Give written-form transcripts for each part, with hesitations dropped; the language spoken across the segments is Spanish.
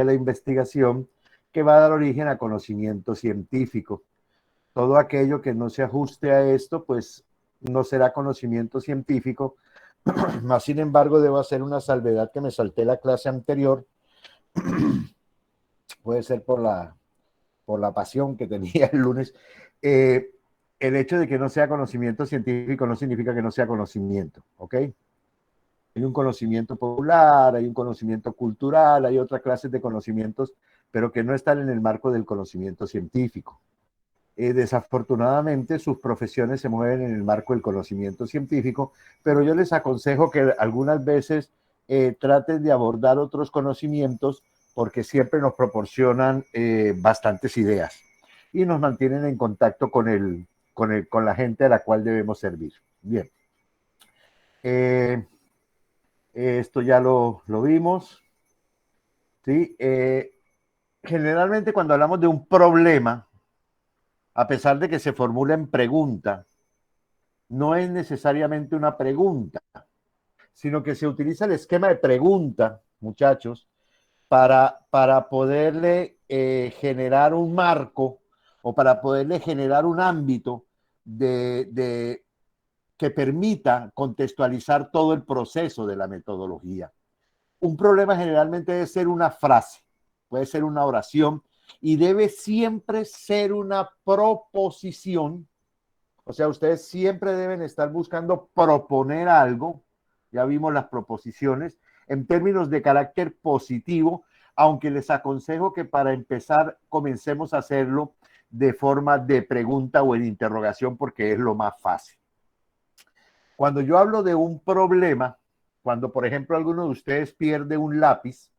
de la investigación que va a dar origen a conocimiento científico. Todo aquello que no se ajuste a esto, pues no será conocimiento científico. Más sin embargo, debo hacer una salvedad que me salté la clase anterior. Puede ser por la pasión que tenía el lunes. El hecho de que no sea conocimiento científico no significa que no sea conocimiento, ¿ok? Hay un conocimiento popular, hay un conocimiento cultural, hay otras clases de conocimientos, pero que no están en el marco del conocimiento científico. Desafortunadamente, sus profesiones se mueven en el marco del conocimiento científico, pero yo les aconsejo que algunas veces traten de abordar otros conocimientos porque siempre nos proporcionan bastantes ideas y nos mantienen en contacto con la gente a la cual debemos servir. Bien. Esto ya lo vimos. ¿Sí? Generalmente cuando hablamos de un problema, a pesar de que se formula en pregunta, no es necesariamente una pregunta, sino que se utiliza el esquema de pregunta, muchachos, para poderle generar un marco o para poderle generar un ámbito que permita contextualizar todo el proceso de la metodología. Un problema generalmente debe ser una frase, puede ser una oración y debe siempre ser una proposición. O sea, ustedes siempre deben estar buscando proponer algo. Ya vimos las proposiciones en términos de carácter positivo, aunque les aconsejo que para empezar comencemos a hacerlo de forma de pregunta o en interrogación porque es lo más fácil. Cuando yo hablo de un problema, cuando por ejemplo alguno de ustedes pierde un lápiz,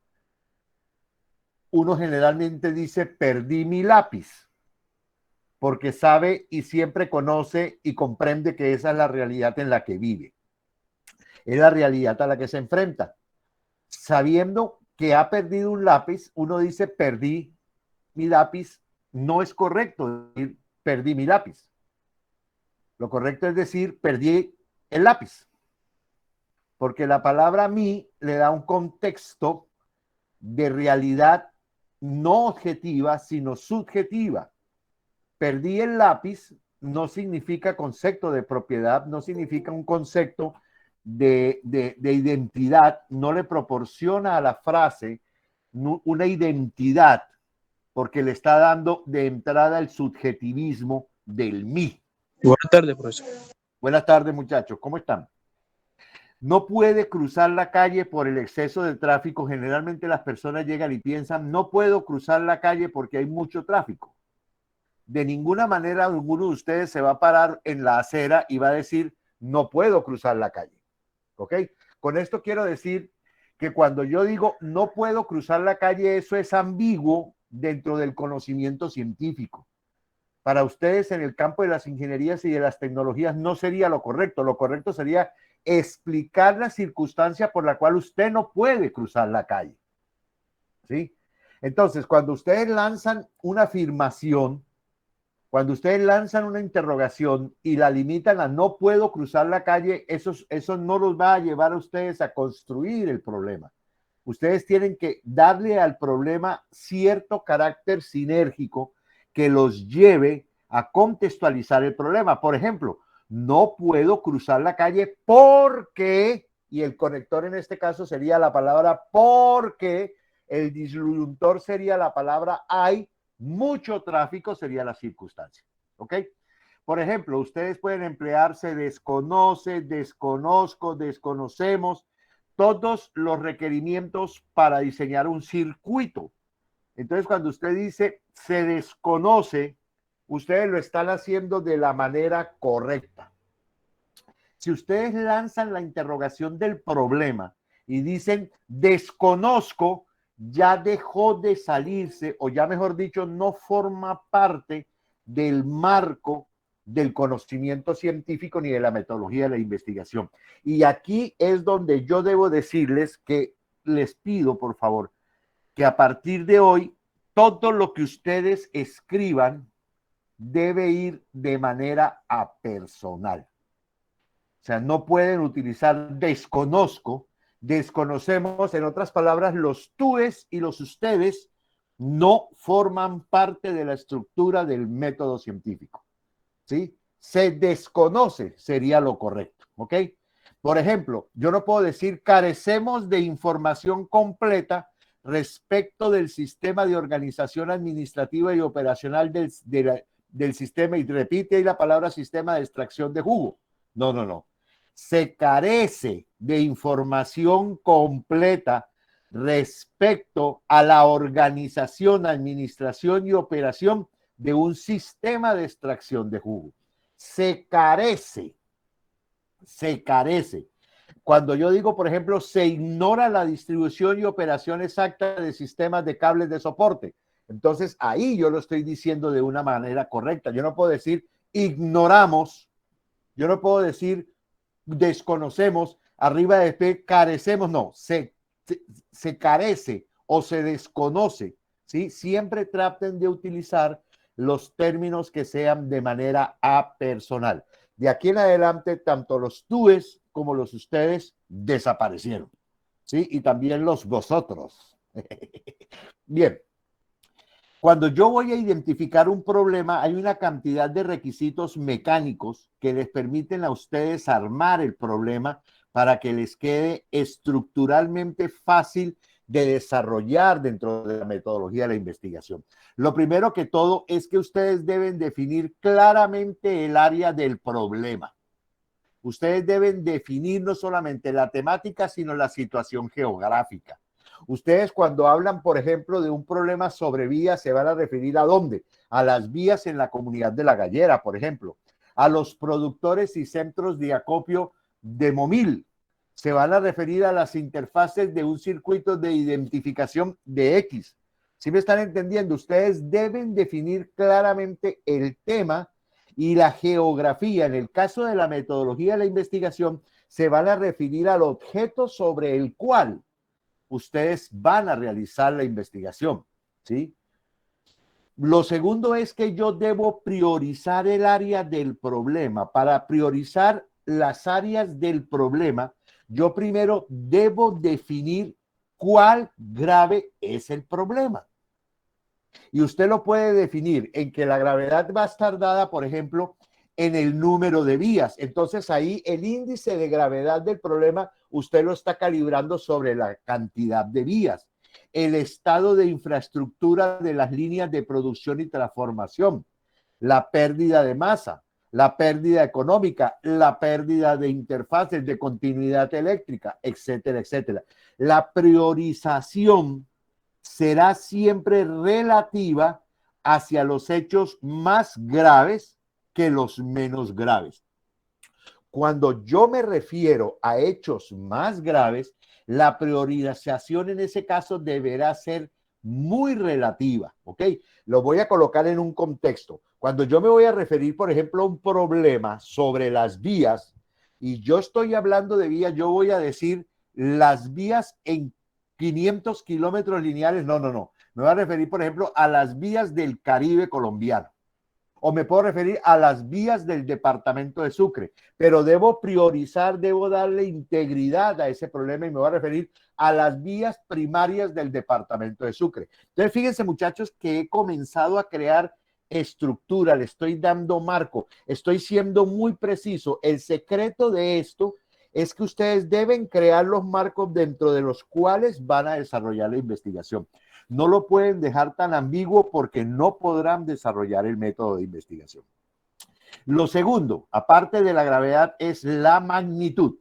uno generalmente dice perdí mi lápiz, porque sabe y siempre conoce y comprende que esa es la realidad en la que vive. Es la realidad a la que se enfrenta. Sabiendo que ha perdido un lápiz, uno dice perdí mi lápiz, no es correcto decir perdí mi lápiz. Lo correcto es decir perdí el lápiz, porque la palabra mi le da un contexto de realidad no objetiva, sino subjetiva. Perdí el lápiz no significa concepto de propiedad, no significa un concepto de identidad, no le proporciona a la frase una identidad, porque le está dando de entrada el subjetivismo del mí. Buenas tardes, profesor. Buenas tardes, muchachos, ¿cómo están? No puede cruzar la calle por el exceso de tráfico. Generalmente las personas llegan y piensan, no puedo cruzar la calle porque hay mucho tráfico. De ninguna manera alguno de ustedes se va a parar en la acera y va a decir, no puedo cruzar la calle. ¿Ok? Con esto quiero decir que cuando yo digo no puedo cruzar la calle, eso es ambiguo dentro del conocimiento científico. Para ustedes en el campo de las ingenierías y de las tecnologías no sería lo correcto. Lo correcto sería explicar la circunstancia por la cual usted no puede cruzar la calle. ¿Sí? Entonces, cuando ustedes lanzan una afirmación, cuando ustedes lanzan una interrogación y la limitan a no puedo cruzar la calle, eso no los va a llevar a ustedes a construir el problema. Ustedes tienen que darle al problema cierto carácter sinérgico que los lleve a contextualizar el problema. Por ejemplo, no puedo cruzar la calle porque, y el conector en este caso sería la palabra porque, el disyuntor sería la palabra hay, mucho tráfico sería la circunstancia. ¿Ok? Por ejemplo, ustedes pueden emplearse desconoce, desconozco, desconocemos, todos los requerimientos para diseñar un circuito. Entonces, cuando usted dice se desconoce, ustedes lo están haciendo de la manera correcta. Si ustedes lanzan la interrogación del problema y dicen desconozco, ya dejó de salirse, o ya mejor dicho, no forma parte del marco del conocimiento científico ni de la metodología de la investigación. Y aquí es donde yo debo decirles que les pido, por favor, que a partir de hoy, todo lo que ustedes escriban debe ir de manera apersonal. O sea, no pueden utilizar desconozco desconocemos, en otras palabras, los túes y los ustedes no forman parte de la estructura del método científico, ¿sí? Se desconoce sería lo correcto, ¿ok? Por ejemplo, yo no puedo decir carecemos de información completa respecto del sistema de organización administrativa y operacional del sistema, y repite ahí la palabra sistema de extracción de jugo. No, no, no. Se carece de información completa respecto a la organización, administración y operación de un sistema de extracción de jugo. Se carece. Cuando yo digo, por ejemplo, se ignora la distribución y operación exacta de sistemas de cables de soporte, entonces ahí yo lo estoy diciendo de una manera correcta. Yo no puedo decir ignoramos, yo no puedo decir desconocemos, arriba de P carecemos, no, se carece o se desconoce, ¿sí? Siempre traten de utilizar los términos que sean de manera apersonal. De aquí en adelante, tanto los túes como los ustedes desaparecieron, ¿sí? Y también los vosotros. Bien. Cuando yo voy a identificar un problema, hay una cantidad de requisitos mecánicos que les permiten a ustedes armar el problema para que les quede estructuralmente fácil de desarrollar dentro de la metodología de la investigación. Lo primero que todo es que ustedes deben definir claramente el área del problema. Ustedes deben definir no solamente la temática, sino la situación geográfica. Ustedes cuando hablan, por ejemplo, de un problema sobre vías, se van a referir ¿a dónde? A las vías en la comunidad de La Gallera, por ejemplo. A los productores y centros de acopio de Momil. Se van a referir a las interfaces de un circuito de identificación de X. ¿Sí me están entendiendo? Ustedes deben definir claramente el tema y la geografía. En el caso de la metodología de la investigación, se van a referir al objeto sobre el cual ustedes van a realizar la investigación, ¿sí? Lo segundo es que yo debo priorizar el área del problema. Para priorizar las áreas del problema, yo primero debo definir cuál grave es el problema. Y usted lo puede definir en que la gravedad va a estar dada, por ejemplo, en el número de vías. Entonces ahí el índice de gravedad del problema usted lo está calibrando sobre la cantidad de vías, el estado de infraestructura de las líneas de producción y transformación, la pérdida de masa, la pérdida económica, la pérdida de interfaces de continuidad eléctrica, etcétera, etcétera. La priorización será siempre relativa hacia los hechos más graves que los menos graves. Cuando yo me refiero a hechos más graves, la priorización en ese caso deberá ser muy relativa, ¿ok? Lo voy a colocar en un contexto. Cuando yo me voy a referir, por ejemplo, a un problema sobre las vías, y yo estoy hablando de vías, yo voy a decir las vías en 500 kilómetros lineales, no. Me voy a referir, por ejemplo, a las vías del Caribe colombiano. O me puedo referir a las vías del departamento de Sucre, pero debo priorizar, debo darle integridad a ese problema y me voy a referir a las vías primarias del departamento de Sucre. Entonces, fíjense, muchachos, que he comenzado a crear estructura, le estoy dando marco, estoy siendo muy preciso. El secreto de esto es que ustedes deben crear los marcos dentro de los cuales van a desarrollar la investigación. No lo pueden dejar tan ambiguo porque no podrán desarrollar el método de investigación. Lo segundo, aparte de la gravedad, es la magnitud.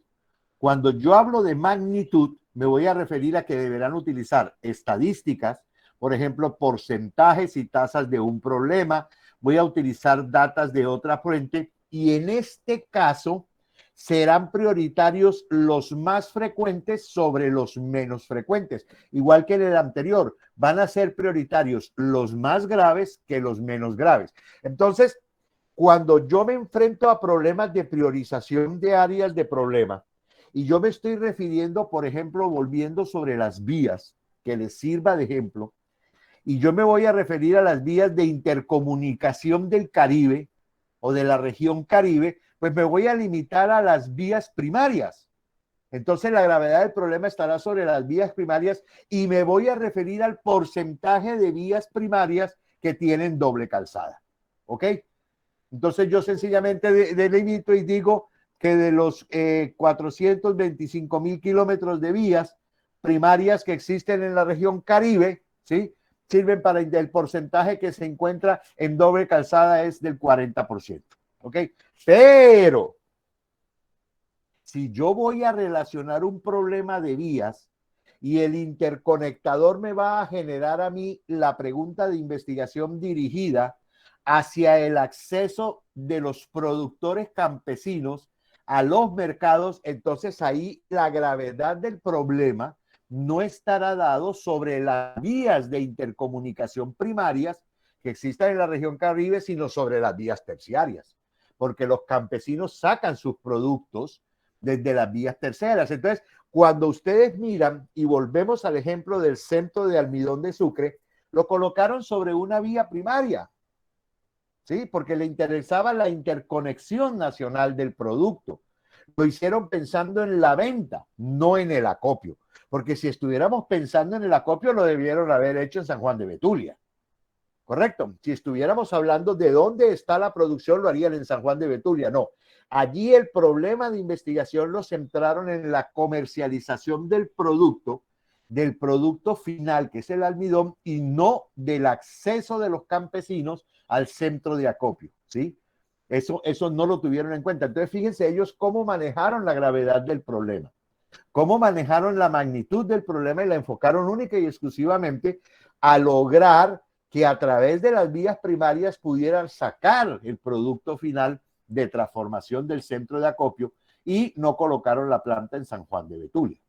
Cuando yo hablo de magnitud, me voy a referir a que deberán utilizar estadísticas, por ejemplo, porcentajes y tasas de un problema. Voy a utilizar datos de otra fuente y en este caso serán prioritarios los más frecuentes sobre los menos frecuentes. Igual que en el anterior, van a ser prioritarios los más graves que los menos graves. Entonces, cuando yo me enfrento a problemas de priorización de áreas de problema, y yo me estoy refiriendo, por ejemplo, volviendo sobre las vías, que les sirva de ejemplo, y yo me voy a referir a las vías de intercomunicación del Caribe o de la región Caribe, pues me voy a limitar a las vías primarias. Entonces la gravedad del problema estará sobre las vías primarias y me voy a referir al porcentaje de vías primarias que tienen doble calzada. ¿Ok? Entonces yo sencillamente delimito y digo que de los 425,000 kilómetros de vías primarias que existen en la región Caribe, ¿sí? Sirven para el porcentaje que se encuentra en doble calzada es del 40%. ¿Ok? Pero si yo voy a relacionar un problema de vías y el interconectador me va a generar a mí la pregunta de investigación dirigida hacia el acceso de los productores campesinos a los mercados, entonces ahí la gravedad del problema no estará dado sobre las vías de intercomunicación primarias que existan en la región Caribe, sino sobre las vías terciarias, porque los campesinos sacan sus productos desde las vías terceras. Entonces, cuando ustedes miran, y volvemos al ejemplo del centro de almidón de Sucre, lo colocaron sobre una vía primaria, ¿sí? Porque le interesaba la interconexión nacional del producto. Lo hicieron pensando en la venta, no en el acopio. Porque si estuviéramos pensando en el acopio, lo debieron haber hecho en San Juan de Betulia. ¿Correcto? Si estuviéramos hablando de dónde está la producción, lo harían en San Juan de Betulia. No. Allí el problema de investigación lo centraron en la comercialización del producto final, que es el almidón, y no del acceso de los campesinos al centro de acopio, ¿sí? Eso no lo tuvieron en cuenta. Entonces, fíjense ellos cómo manejaron la gravedad del problema, cómo manejaron la magnitud del problema y la enfocaron única y exclusivamente a lograr que a través de las vías primarias pudieran sacar el producto final de transformación del centro de acopio y no colocaron la planta en San Juan de Betulia.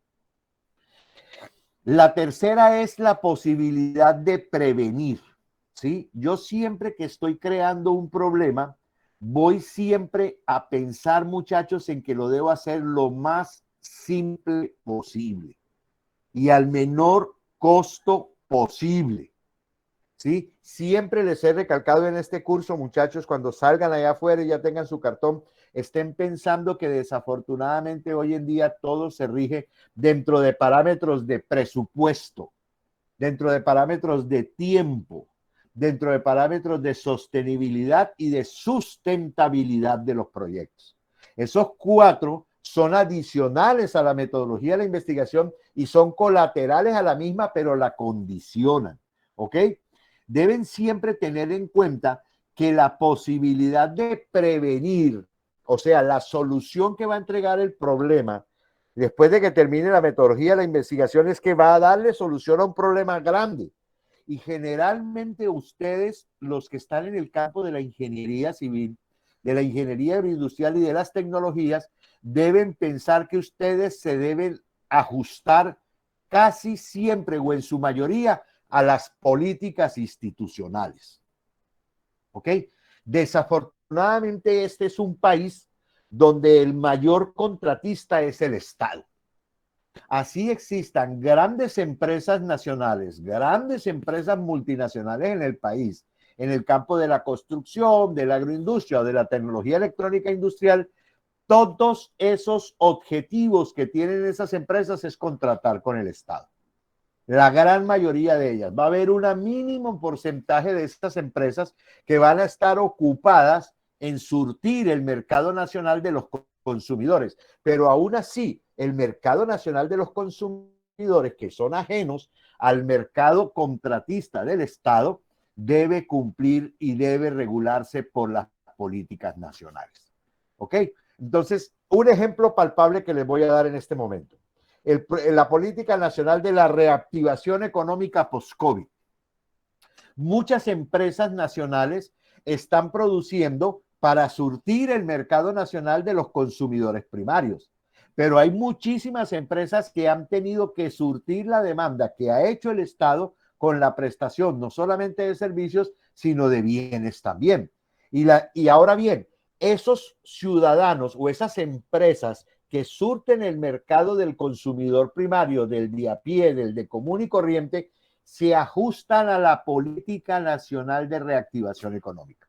La tercera es la posibilidad de prevenir, ¿sí? Yo siempre que estoy creando un problema, voy siempre a pensar, muchachos, en que lo debo hacer lo más simple posible y al menor costo posible, ¿sí? Siempre les he recalcado en este curso, muchachos, cuando salgan allá afuera y ya tengan su cartón, estén pensando que desafortunadamente hoy en día todo se rige dentro de parámetros de presupuesto, dentro de parámetros de tiempo, dentro de parámetros de sostenibilidad y de sustentabilidad de los proyectos. Esos cuatro son adicionales a la metodología de la investigación y son colaterales a la misma, pero la condicionan, ¿ok? Deben siempre tener en cuenta que la posibilidad de prevenir, o sea, la solución que va a entregar el problema después de que termine la metodología de la investigación, es que va a darle solución a un problema grande. Y generalmente ustedes, los que están en el campo de la ingeniería civil, de la ingeniería industrial y de las tecnologías, deben pensar que ustedes se deben ajustar casi siempre o en su mayoría a las políticas institucionales. ¿Ok? Desafortunadamente este es un país donde el mayor contratista es el Estado. Así existan grandes empresas nacionales, grandes empresas multinacionales en el país, en el campo de la construcción, de la agroindustria o de la tecnología electrónica industrial, todos esos objetivos que tienen esas empresas es contratar con el Estado. La gran mayoría de ellas. Va a haber un mínimo porcentaje de estas empresas que van a estar ocupadas en surtir el mercado nacional de los consumidores. Pero aún así, el mercado nacional de los consumidores, que son ajenos al mercado contratista del Estado, debe cumplir y debe regularse por las políticas nacionales. ¿Ok? Entonces, un ejemplo palpable que les voy a dar en este momento. La política nacional de la reactivación económica post-COVID. Muchas empresas nacionales están produciendo para surtir el mercado nacional de los consumidores primarios, pero hay muchísimas empresas que han tenido que surtir la demanda que ha hecho el Estado con la prestación no solamente de servicios, sino de bienes también. Y ahora bien, esos ciudadanos o esas empresas que surten el mercado del consumidor primario, del de a pie, del de común y corriente, se ajustan a la política nacional de reactivación económica.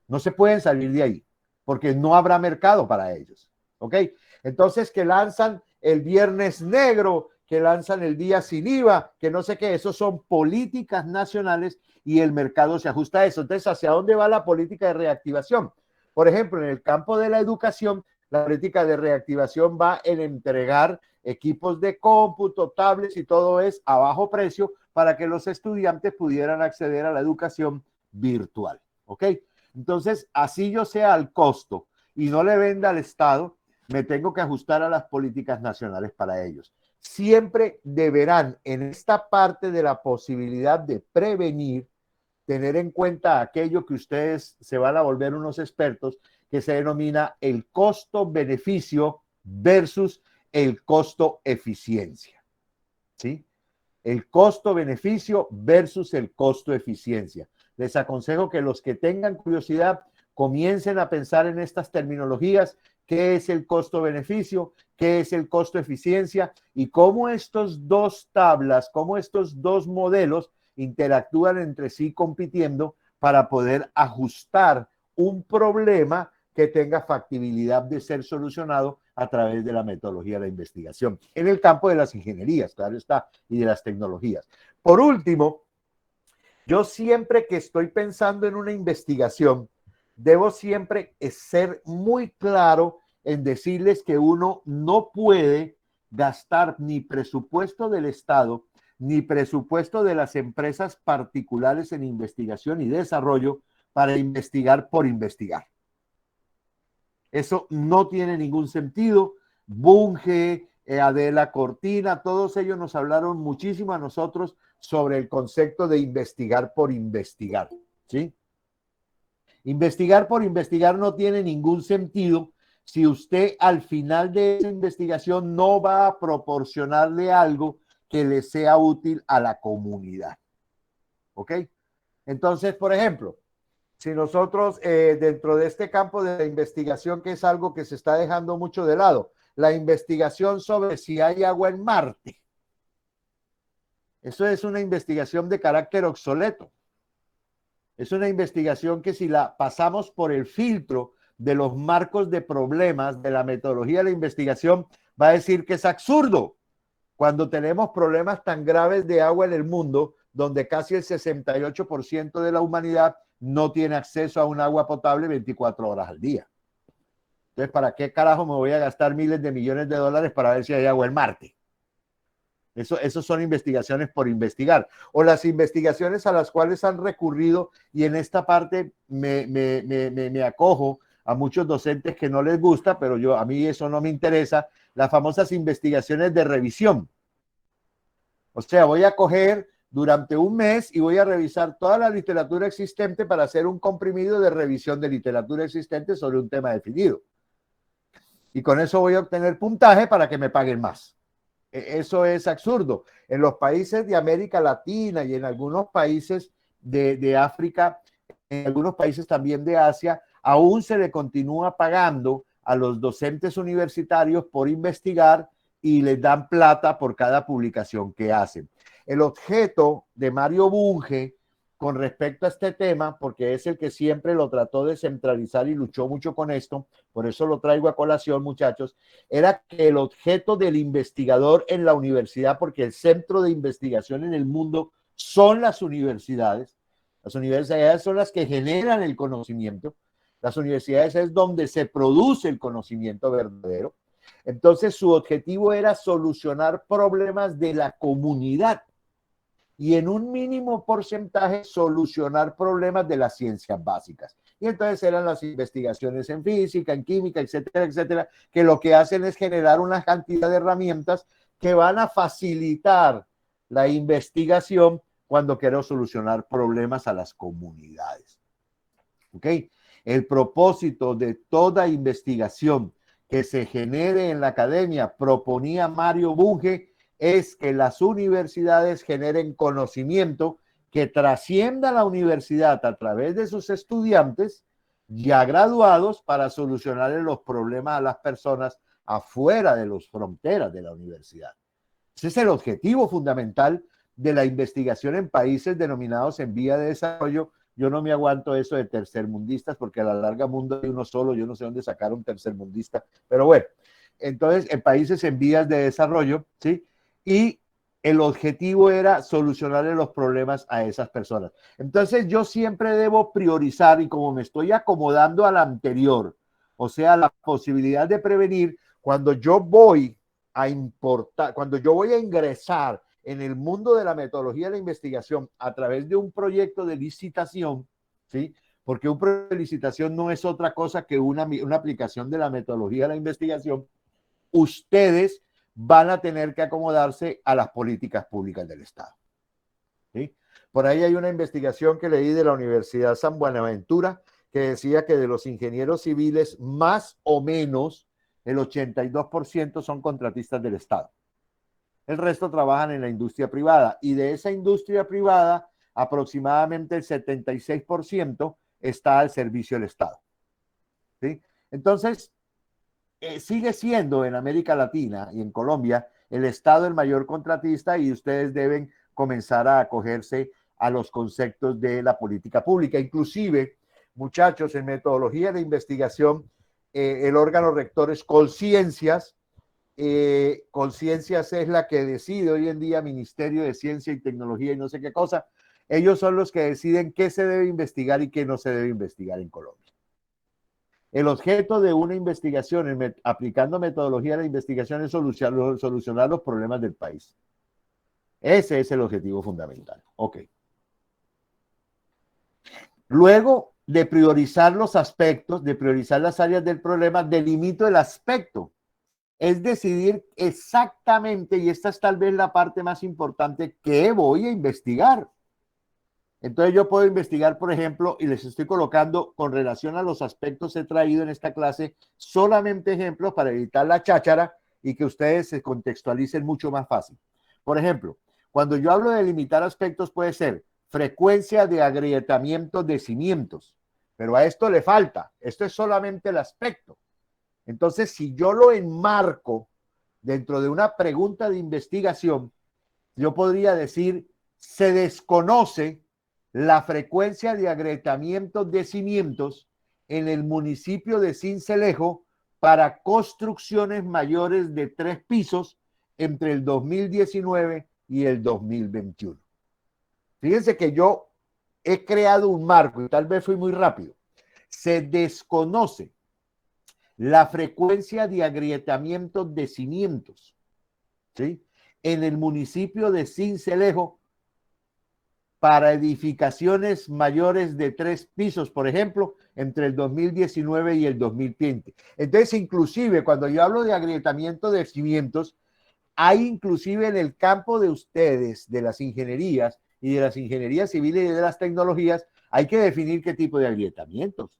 No se pueden salir de ahí, porque no habrá mercado para ellos. ¿Ok? Entonces, que lanzan el viernes negro, que lanzan el día sin IVA, que no sé qué, eso son políticas nacionales y el mercado se ajusta a eso. Entonces, ¿hacia dónde va la política de reactivación? Por ejemplo, en el campo de la educación, la política de reactivación va en entregar equipos de cómputo, tablets y todo es a bajo precio para que los estudiantes pudieran acceder a la educación virtual. ¿Ok? Entonces, así yo sea al costo y no le venda al Estado, me tengo que ajustar a las políticas nacionales para ellos. Siempre deberán, en esta parte de la posibilidad de prevenir, tener en cuenta aquello que ustedes se van a volver unos expertos, que se denomina el costo-beneficio versus el costo-eficiencia. ¿Sí? El costo-beneficio versus el costo-eficiencia. Les aconsejo que los que tengan curiosidad comiencen a pensar en estas terminologías, qué es el costo-beneficio, qué es el costo-eficiencia y cómo estos dos tablas, cómo estos dos modelos interactúan entre sí compitiendo para poder ajustar un problema que tenga factibilidad de ser solucionado a través de la metodología de la investigación, en el campo de las ingenierías, claro está, y de las tecnologías. Por último, yo siempre que estoy pensando en una investigación, debo siempre ser muy claro en decirles que uno no puede gastar ni presupuesto del Estado, ni presupuesto de las empresas particulares en investigación y desarrollo para investigar por investigar. Eso no tiene ningún sentido. Bunge, Adela Cortina, todos ellos nos hablaron muchísimo a nosotros sobre el concepto de investigar por investigar, ¿sí? Investigar por investigar no tiene ningún sentido si usted al final de esa investigación no va a proporcionarle algo que le sea útil a la comunidad. ¿Ok? Entonces, por ejemplo, si nosotros dentro de este campo de la investigación, que es algo que se está dejando mucho de lado, la investigación sobre si hay agua en Marte, eso es una investigación de carácter obsoleto. Es una investigación que si la pasamos por el filtro de los marcos de problemas de la metodología de la investigación, va a decir que es absurdo cuando tenemos problemas tan graves de agua en el mundo, donde casi el 68% de la humanidad no tiene acceso a un agua potable 24 horas al día. Entonces, ¿para qué carajo me voy a gastar miles de millones de dólares para ver si hay agua en Marte? Eso son investigaciones por investigar. O las investigaciones a las cuales han recurrido, y en esta parte me acojo a muchos docentes que no les gusta, pero a mí eso no me interesa, las famosas investigaciones de revisión. O sea, voy a coger durante un mes y voy a revisar toda la literatura existente para hacer un comprimido de revisión de literatura existente sobre un tema definido. Y con eso voy a obtener puntaje para que me paguen más. Eso es absurdo. En los países de América Latina y en algunos países de África, en algunos países también de Asia, aún se le continúa pagando a los docentes universitarios por investigar y les dan plata por cada publicación que hacen. El objeto de Mario Bunge con respecto a este tema, porque es el que siempre lo trató de centralizar y luchó mucho con esto, por eso lo traigo a colación, muchachos, era que el objeto del investigador en la universidad, porque el centro de investigación en el mundo son las universidades son las que generan el conocimiento, las universidades es donde se produce el conocimiento verdadero. Entonces su objetivo era solucionar problemas de la comunidad y en un mínimo porcentaje solucionar problemas de las ciencias básicas. Y entonces eran las investigaciones en física, en química, etcétera, etcétera, que lo que hacen es generar una cantidad de herramientas que van a facilitar la investigación cuando quiero solucionar problemas a las comunidades. ¿Ok? El propósito de toda investigación que se genere en la academia, proponía Mario Bunge, es que las universidades generen conocimiento que trascienda la universidad a través de sus estudiantes ya graduados para solucionar los problemas a las personas afuera de las fronteras de la universidad. Ese es el objetivo fundamental de la investigación en países denominados en vía de desarrollo. Yo no me aguanto eso de tercermundistas porque a la larga mundo hay uno solo, yo no sé dónde sacar un tercermundista, pero bueno. entonces en países en vías de desarrollo, ¿sí? Y el objetivo era solucionarle los problemas a esas personas. Entonces yo siempre debo priorizar, y como me estoy acomodando a la anterior, o sea, la posibilidad de prevenir, cuando yo voy a importar, cuando yo voy a ingresar en el mundo de la metodología de la investigación a través de un proyecto de licitación, ¿sí? Porque un proyecto de licitación no es otra cosa que una aplicación de la metodología de la investigación. Ustedes van a tener que acomodarse a las políticas públicas del Estado, ¿sí? Por ahí hay una investigación que leí de la Universidad San Buenaventura que decía que de los ingenieros civiles, más o menos el 82% son contratistas del Estado. El resto trabajan en la industria privada, y de esa industria privada aproximadamente el 76% está al servicio del Estado, ¿sí? Entonces, sigue siendo en América Latina y en Colombia el Estado el mayor contratista, y ustedes deben comenzar a acogerse a los conceptos de la política pública. Inclusive, muchachos, en metodología de investigación, el órgano rector es Colciencias. Colciencias es la que decide hoy en día, Ministerio de Ciencia y Tecnología y no sé qué cosa. Ellos son los que deciden qué se debe investigar y qué no se debe investigar en Colombia. El objeto de una investigación, aplicando metodología de la investigación, es solucionar los problemas del país. Ese es el objetivo fundamental. Ok. Luego de priorizar los aspectos, de priorizar las áreas del problema, delimito el aspecto. Es decidir exactamente, y esta es tal vez la parte más importante, qué voy a investigar. Entonces yo puedo investigar, por ejemplo, y les estoy colocando con relación a los aspectos, he traído en esta clase solamente ejemplos para evitar la cháchara y que ustedes se contextualicen mucho más fácil. Por ejemplo, cuando yo hablo de limitar aspectos, puede ser frecuencia de agrietamiento de cimientos, pero a esto le falta, esto es solamente el aspecto. Entonces, si yo lo enmarco dentro de una pregunta de investigación, yo podría decir, se desconoce la frecuencia de agrietamiento de cimientos en el municipio de Sincelejo para construcciones mayores de 3 pisos entre el 2019 y el 2021. Fíjense que yo he creado un marco, y tal vez fui muy rápido. Se desconoce la frecuencia de agrietamiento de cimientos, ¿sí?, en el municipio de Sincelejo para edificaciones mayores de 3 pisos, por ejemplo, entre el 2019 y el 2020. Entonces, inclusive, cuando yo hablo de agrietamiento de cimientos, hay inclusive en el campo de ustedes, de las ingenierías y de las ingenierías civiles y de las tecnologías, hay que definir qué tipo de agrietamientos.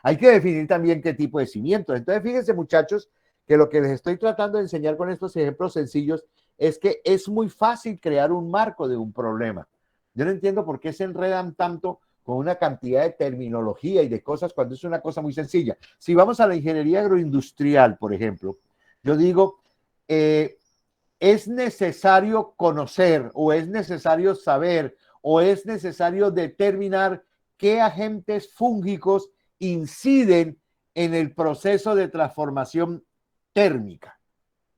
Hay que definir también qué tipo de cimientos. Entonces, fíjense, muchachos, que lo que les estoy tratando de enseñar con estos ejemplos sencillos es que es muy fácil crear un marco de un problema. Yo no entiendo por qué se enredan tanto con una cantidad de terminología y de cosas cuando es una cosa muy sencilla. Si vamos a la ingeniería agroindustrial, por ejemplo, yo digo, es necesario conocer, o es necesario saber, o es necesario determinar qué agentes fúngicos inciden en el proceso de transformación térmica.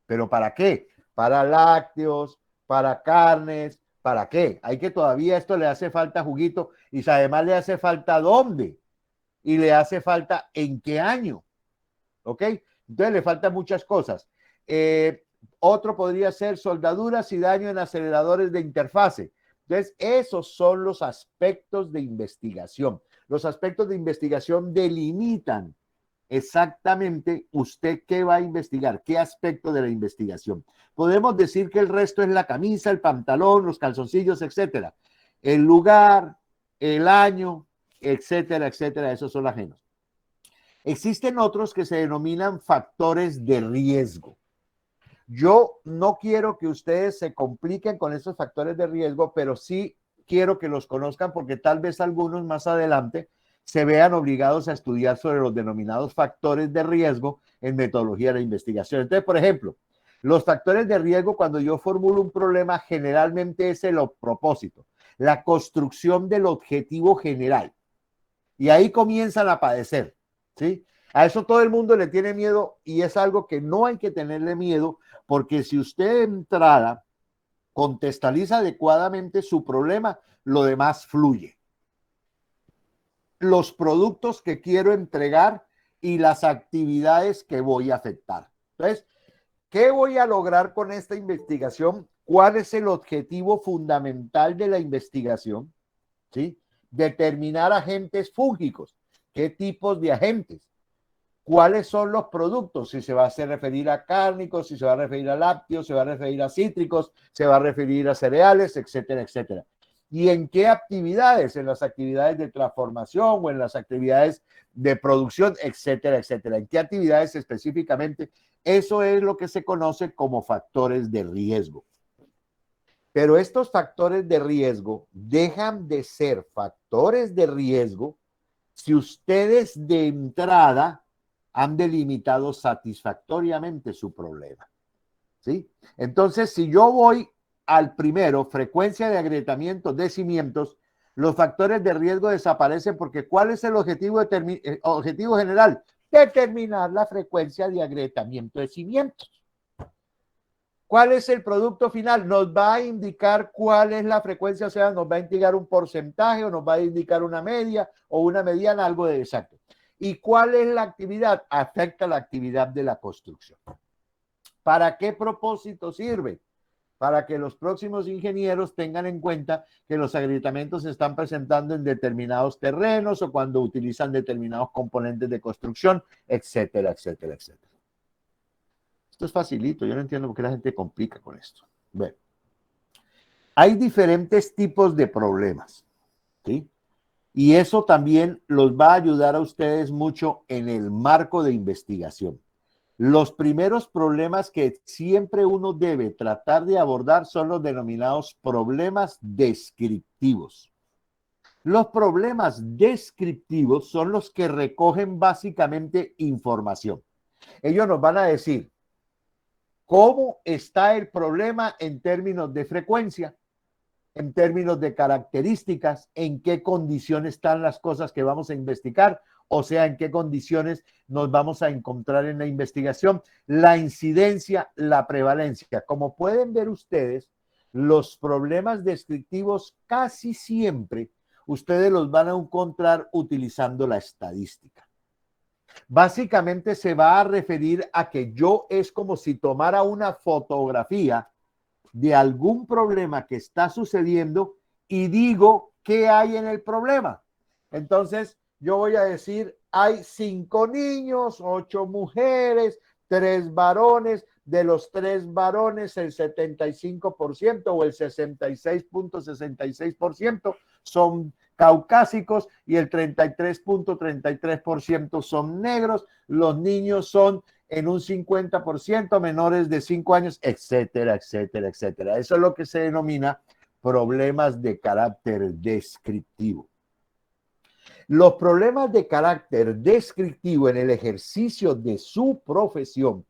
¿Pero para qué? Para lácteos, para carnes, ¿para qué? Hay que todavía esto le hace falta juguito, y además le hace falta dónde, y le hace falta en qué año, ¿ok? Entonces le faltan muchas cosas. Otro podría ser soldaduras y daño en aceleradores de interfase. Entonces, esos son los aspectos de investigación. Los aspectos de investigación delimitan exactamente usted qué va a investigar, qué aspecto de la investigación. Podemos decir que el resto es la camisa, el pantalón, los calzoncillos, etcétera. El lugar, el año, etcétera, etcétera, esos son ajenos. Existen otros que se denominan factores de riesgo. Yo no quiero que ustedes se compliquen con esos factores de riesgo, pero sí quiero que los conozcan, porque tal vez algunos más adelante se vean obligados a estudiar sobre los denominados factores de riesgo en metodología de investigación. Entonces, por ejemplo, los factores de riesgo, cuando yo formulo un problema, generalmente es el propósito, la construcción del objetivo general. Y ahí comienzan a padecer, ¿sí? A eso todo el mundo le tiene miedo y es algo que no hay que tenerle miedo, porque si usted de entrada contextualiza adecuadamente su problema, lo demás fluye. Los productos que quiero entregar y las actividades que voy a afectar. Entonces, ¿qué voy a lograr con esta investigación? ¿Cuál es el objetivo fundamental de la investigación? ¿Sí? Determinar agentes fúngicos. ¿Qué tipos de agentes? ¿Cuáles son los productos? Si se va a referir a cárnicos, si se va a referir a lácteos, se va a referir a cítricos, se va a referir a cereales, etcétera, etcétera. ¿Y en qué actividades? En las actividades de transformación o en las actividades de producción, etcétera, etcétera. ¿En qué actividades específicamente? Eso es lo que se conoce como factores de riesgo. Pero estos factores de riesgo dejan de ser factores de riesgo si ustedes de entrada han delimitado satisfactoriamente su problema. ¿Sí? Entonces, si yo voy al primero, frecuencia de agrietamiento de cimientos, los factores de riesgo desaparecen porque ¿cuál es el objetivo general? Determinar la frecuencia de agrietamiento de cimientos. ¿Cuál es el producto final? Nos va a indicar cuál es la frecuencia, o sea, nos va a indicar un porcentaje o nos va a indicar una media o una mediana, algo de exacto. ¿Y cuál es la actividad? Afecta la actividad de la construcción. ¿Para qué propósito sirve? Para que los próximos ingenieros tengan en cuenta que los agrietamientos se están presentando en determinados terrenos o cuando utilizan determinados componentes de construcción, etcétera, etcétera, etcétera. Esto es facilito, yo no entiendo por qué la gente complica con esto. Bueno, hay diferentes tipos de problemas, ¿sí? Y eso también los va a ayudar a ustedes mucho en el marco de investigación. Los primeros problemas que siempre uno debe tratar de abordar son los denominados problemas descriptivos. Los problemas descriptivos son los que recogen básicamente información. Ellos nos van a decir cómo está el problema en términos de frecuencia, en términos de características, en qué condiciones están las cosas que vamos a investigar, o sea, en qué condiciones nos vamos a encontrar en la investigación, la incidencia, la prevalencia. Como pueden ver ustedes, los problemas descriptivos casi siempre ustedes los van a encontrar utilizando la estadística. Básicamente se va a referir a que yo es como si tomara una fotografía de algún problema que está sucediendo y digo qué hay en el problema. Entonces, yo voy a decir, hay 5 niños, 8 mujeres, 3 varones. De los 3 varones, el 75% o el 66.66% son caucásicos y el 33.33% son negros. Los niños son en un 50% menores de 5 años, etcétera, etcétera, etcétera. Eso es lo que se denomina problemas de carácter descriptivo. Los problemas de carácter descriptivo en el ejercicio de su profesión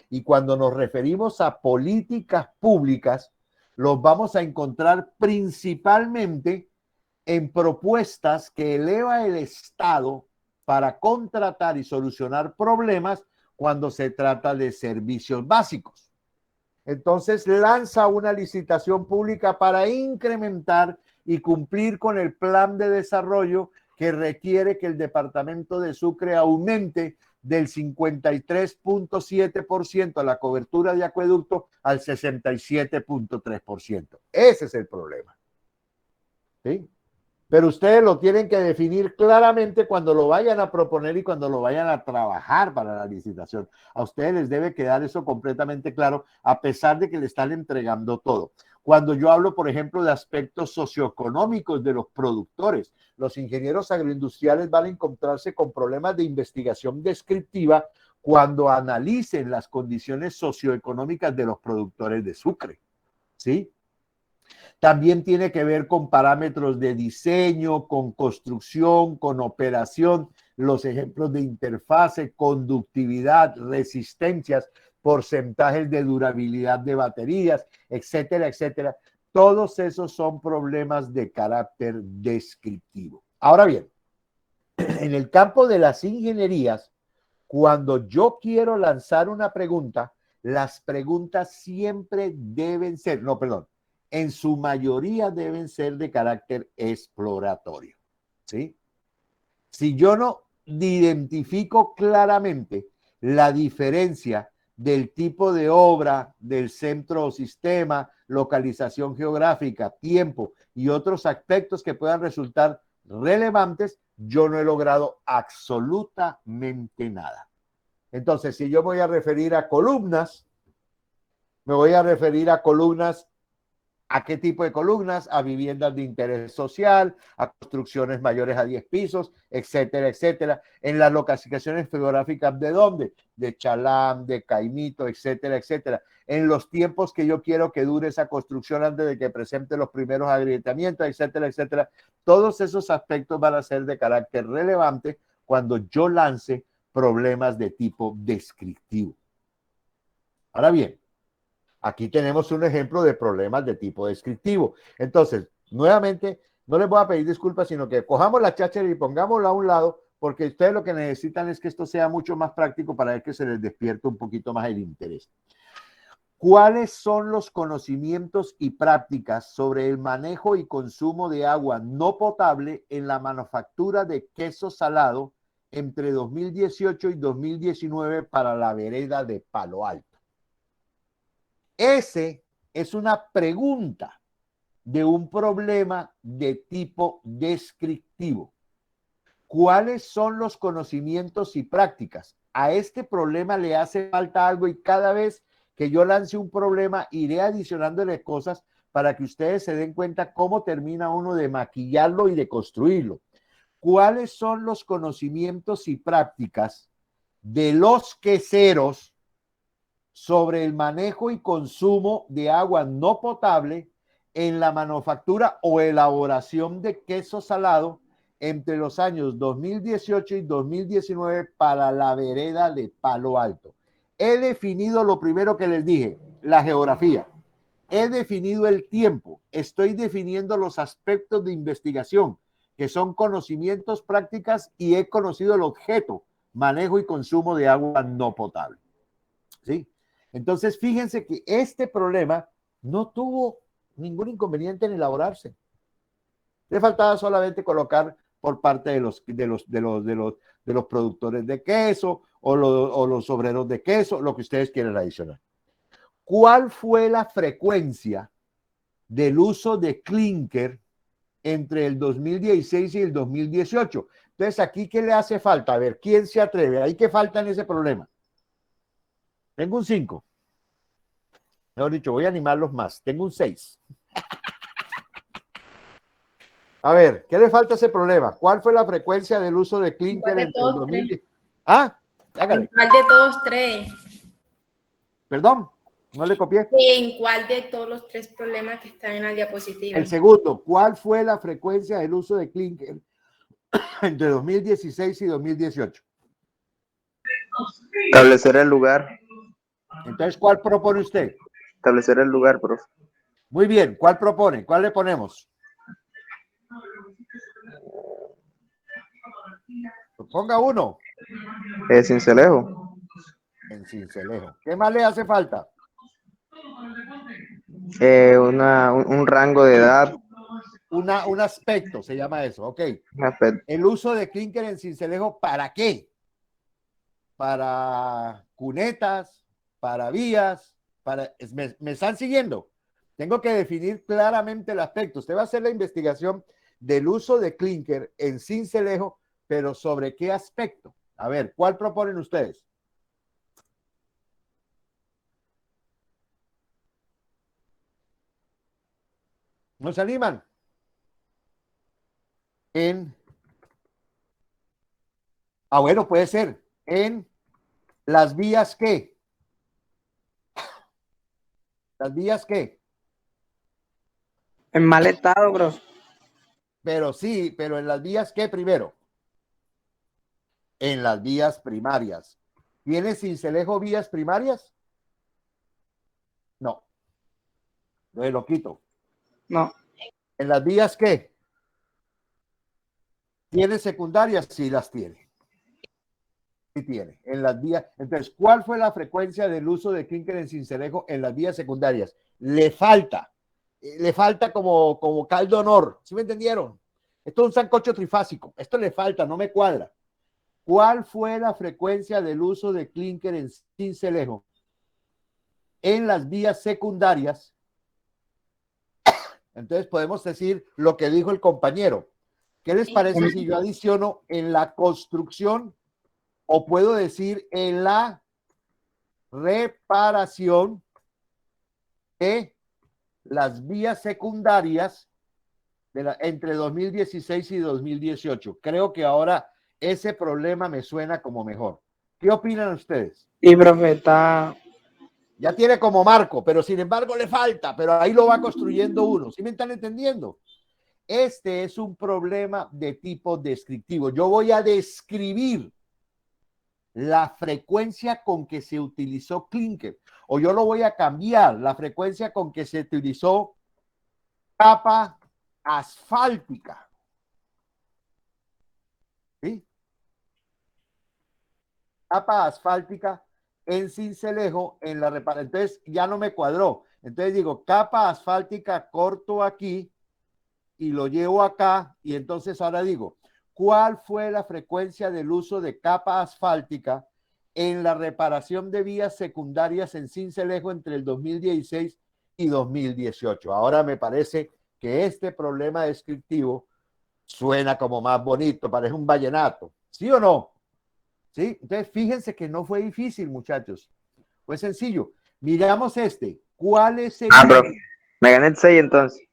y cuando nos referimos a políticas públicas, los vamos a encontrar principalmente en propuestas que eleva el Estado para contratar y solucionar problemas cuando se trata de servicios básicos. Entonces lanza una licitación pública para incrementar y cumplir con el plan de desarrollo que requiere que el departamento de Sucre aumente del 53.7% la cobertura de acueducto al 67.3%. Ese es el problema. ¿Sí? Pero ustedes lo tienen que definir claramente cuando lo vayan a proponer y cuando lo vayan a trabajar para la licitación. A ustedes les debe quedar eso completamente claro, a pesar de que le están entregando todo. Cuando yo hablo, por ejemplo, de aspectos socioeconómicos de los productores, los ingenieros agroindustriales van a encontrarse con problemas de investigación descriptiva cuando analicen las condiciones socioeconómicas de los productores de Sucre, ¿sí? También tiene que ver con parámetros de diseño, con construcción, con operación, los ejemplos de interfase, conductividad, resistencias, porcentajes de durabilidad de baterías, etcétera, etcétera. Todos esos son problemas de carácter descriptivo. Ahora bien, en el campo de las ingenierías, Cuando yo quiero lanzar una pregunta, las preguntas siempre deben ser, no, perdón, en su mayoría deben ser de carácter exploratorio, ¿sí? Si yo no identifico claramente la diferencia del tipo de obra, del centro o sistema, localización geográfica, tiempo y otros aspectos que puedan resultar relevantes, yo no he logrado absolutamente nada. Entonces, si yo me voy a referir a columnas, me voy a referir a columnas. ¿A qué tipo de columnas? A viviendas de interés social, a construcciones mayores a 10 pisos, etcétera, etcétera. En las localizaciones geográficas, ¿de dónde? De Chalán, de Caimito, etcétera, etcétera. En los tiempos que yo quiero que dure esa construcción antes de que presente los primeros agrietamientos, etcétera, etcétera. Todos esos aspectos van a ser de carácter relevante cuando yo lance problemas de tipo descriptivo. Ahora bien, aquí tenemos un ejemplo de problemas de tipo descriptivo. Entonces, nuevamente, no les voy a pedir disculpas, sino que cojamos la cháchara y pongámosla a un lado, porque ustedes lo que necesitan es que esto sea mucho más práctico para ver que se les despierte un poquito más el interés. ¿Cuáles son los conocimientos y prácticas sobre el manejo y consumo de agua no potable en la manufactura de queso salado entre 2018 y 2019 para la vereda de Palo Alto? Ese es una pregunta de un problema de tipo descriptivo. ¿Cuáles son los conocimientos y prácticas? A este problema le hace falta algo y cada vez que yo lance un problema iré adicionándole cosas para que ustedes se den cuenta cómo termina uno de maquillarlo y de construirlo. ¿Cuáles son los conocimientos y prácticas de los queseros sobre el manejo y consumo de agua no potable en la manufactura o elaboración de queso salado entre los años 2018 y 2019 para la vereda de Palo Alto? He definido lo primero que les dije, la geografía. He definido el tiempo. Estoy definiendo los aspectos de investigación, que son conocimientos, prácticas, y he conocido el objeto, manejo y consumo de agua no potable. ¿Sí? Entonces, fíjense que este problema no tuvo ningún inconveniente en elaborarse. Le faltaba solamente colocar por parte de los productores de queso o los obreros de queso, lo que ustedes quieran adicionar. ¿Cuál fue la frecuencia del uso de clinker entre el 2016 y el 2018? Entonces, aquí, ¿qué le hace falta? A ver, ¿quién se atreve? ¿Ahí qué falta en ese problema? Tengo un 5. Mejor dicho, voy a animarlos más. Tengo un 6. A ver, ¿qué le falta a ese problema? ¿Cuál fue la frecuencia del uso de clinker entre el 2010? Ah, hágale. ¿En cuál de todos tres? Perdón, no le copié. ¿En cuál de todos los tres problemas que están en la diapositiva? El segundo, ¿cuál fue la frecuencia del uso de clinker entre 2016 y 2018? Establecer el lugar. Entonces, ¿cuál propone usted? Establecer el lugar, profe. Muy bien, ¿cuál propone? ¿Cuál le ponemos? Ponga uno. Cincelejo. En Cincelejo. ¿Qué más le hace falta? Un rango de edad. Un aspecto, se llama eso. Ok. El uso de clinker en Cincelejo, ¿para qué? Para cunetas, para vías, ¿me están siguiendo? Tengo que definir claramente el aspecto. Usted va a hacer la investigación del uso de clinker en Cincelejo, pero ¿sobre qué aspecto? A ver, ¿cuál proponen ustedes? ¿No se animan? Bueno, puede ser. En las vías, ¿qué? ¿Las vías qué? En mal estado, bro. Pero sí, pero en las vías, ¿qué primero? En las vías primarias. ¿Tiene Cincelejo vías primarias? No. Lo quito. No. ¿En las vías qué? ¿Tiene secundarias? Sí, las tiene. tiene en las vías. Entonces, ¿cuál fue la frecuencia del uso de clínker en Sincelejo en las vías secundarias? Le falta como caldo honor. ¿Sí me entendieron? Esto es un sancocho trifásico. Esto le falta, no me cuadra. ¿Cuál fue la frecuencia del uso de clínker en Sincelejo en las vías secundarias? Entonces podemos decir lo que dijo el compañero. ¿Qué les parece si yo adiciono en la construcción o puedo decir en la reparación de las vías secundarias entre 2016 y 2018? Creo que ahora ese problema me suena como mejor. ¿Qué opinan ustedes? Y profe, está. Ya tiene como marco, pero sin embargo le falta, pero ahí lo va construyendo uno. ¿Sí me están entendiendo? Este es un problema de tipo descriptivo. Yo voy a describir la frecuencia con que se utilizó clínker, o yo lo voy a cambiar, la frecuencia con que se utilizó capa asfáltica. ¿Sí? Capa asfáltica en Sincelejo en la reparación. Entonces ya no me cuadró. Entonces digo, capa asfáltica corto aquí y lo llevo acá, y entonces ahora digo, ¿cuál fue la frecuencia del uso de capa asfáltica en la reparación de vías secundarias en Sincelejo entre el 2016 y 2018? Ahora me parece que este problema descriptivo suena como más bonito, parece un vallenato, ¿sí o no? ¿Sí? Entonces fíjense que no fue difícil, muchachos, fue sencillo. Miramos este, ¿cuál es el... Profe, me gané el 6 entonces.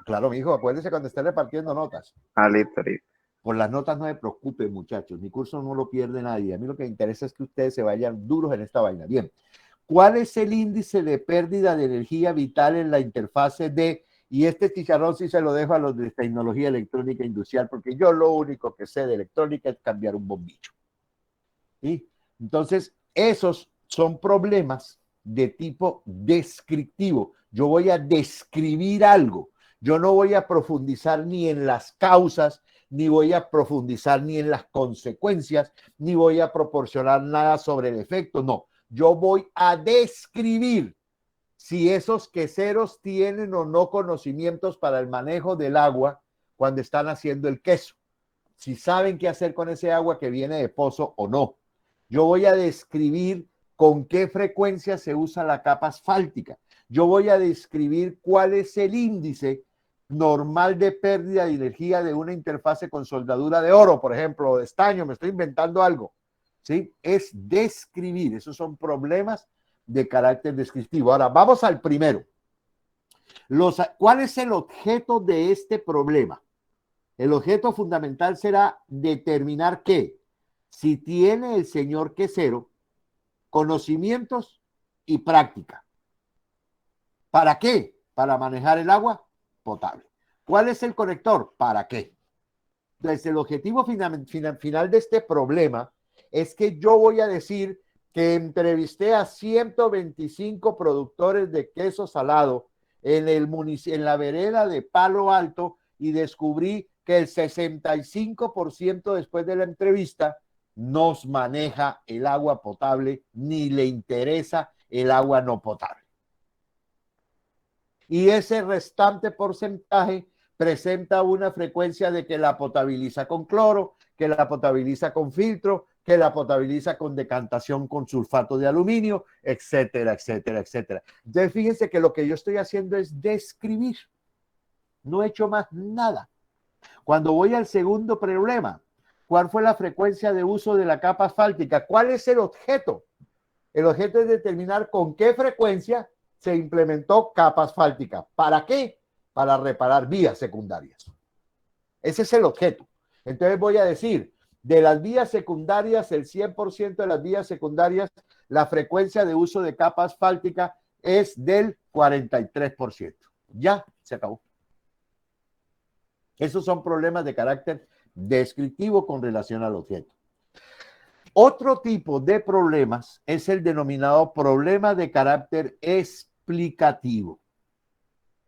Claro, mi hijo, acuérdese cuando esté repartiendo notas. Listo, listo. Por las notas no se preocupen, muchachos. Mi curso no lo pierde nadie. A mí lo que me interesa es que ustedes se vayan duros en esta vaina. Bien. ¿Cuál es el índice de pérdida de energía vital en la interfase de... Y este chicharrón sí se lo dejo a los de tecnología electrónica industrial, porque yo lo único que sé de electrónica es cambiar un bombillo. ¿Sí? Entonces, esos son problemas de tipo descriptivo. Yo voy a describir algo. Yo no voy a profundizar ni en las causas, ni voy a profundizar ni en las consecuencias, ni voy a proporcionar nada sobre el efecto. No, yo voy a describir si esos queseros tienen o no conocimientos para el manejo del agua cuando están haciendo el queso. Si saben qué hacer con ese agua que viene de pozo o no. Yo voy a describir con qué frecuencia se usa la capa asfáltica. Yo voy a describir cuál es el índice normal de pérdida de energía de una interfase con soldadura de oro, por ejemplo, o de estaño, me estoy inventando algo. ¿Sí? Es describir. Esos son problemas de carácter descriptivo. Ahora, vamos al primero. ¿Cuál es el objeto de este problema? El objeto fundamental será determinar que si tiene el señor quesero conocimientos y práctica. ¿Para qué? Para manejar el agua potable. ¿Cuál es el conector? ¿Para qué? Entonces, el objetivo final de este problema es que yo voy a decir que entrevisté a 125 productores de queso salado en la vereda de Palo Alto y descubrí que el 65% después de la entrevista no maneja el agua potable ni le interesa el agua no potable. Y ese restante porcentaje presenta una frecuencia de que la potabiliza con cloro, que la potabiliza con filtro, que la potabiliza con decantación con sulfato de aluminio, etcétera, etcétera, etcétera. Entonces, fíjense que lo que yo estoy haciendo es describir. No he hecho más nada. Cuando voy al segundo problema, ¿cuál fue la frecuencia de uso de la capa asfáltica? ¿Cuál es el objeto? El objeto es determinar con qué frecuencia se implementó capa asfáltica. ¿Para qué? Para reparar vías secundarias. Ese es el objeto. Entonces voy a decir, de las vías secundarias, el 100% de las vías secundarias, la frecuencia de uso de capa asfáltica es del 43%. Ya se acabó. Esos son problemas de carácter descriptivo con relación al objeto. Otro tipo de problemas es el denominado problema de carácter explicativo.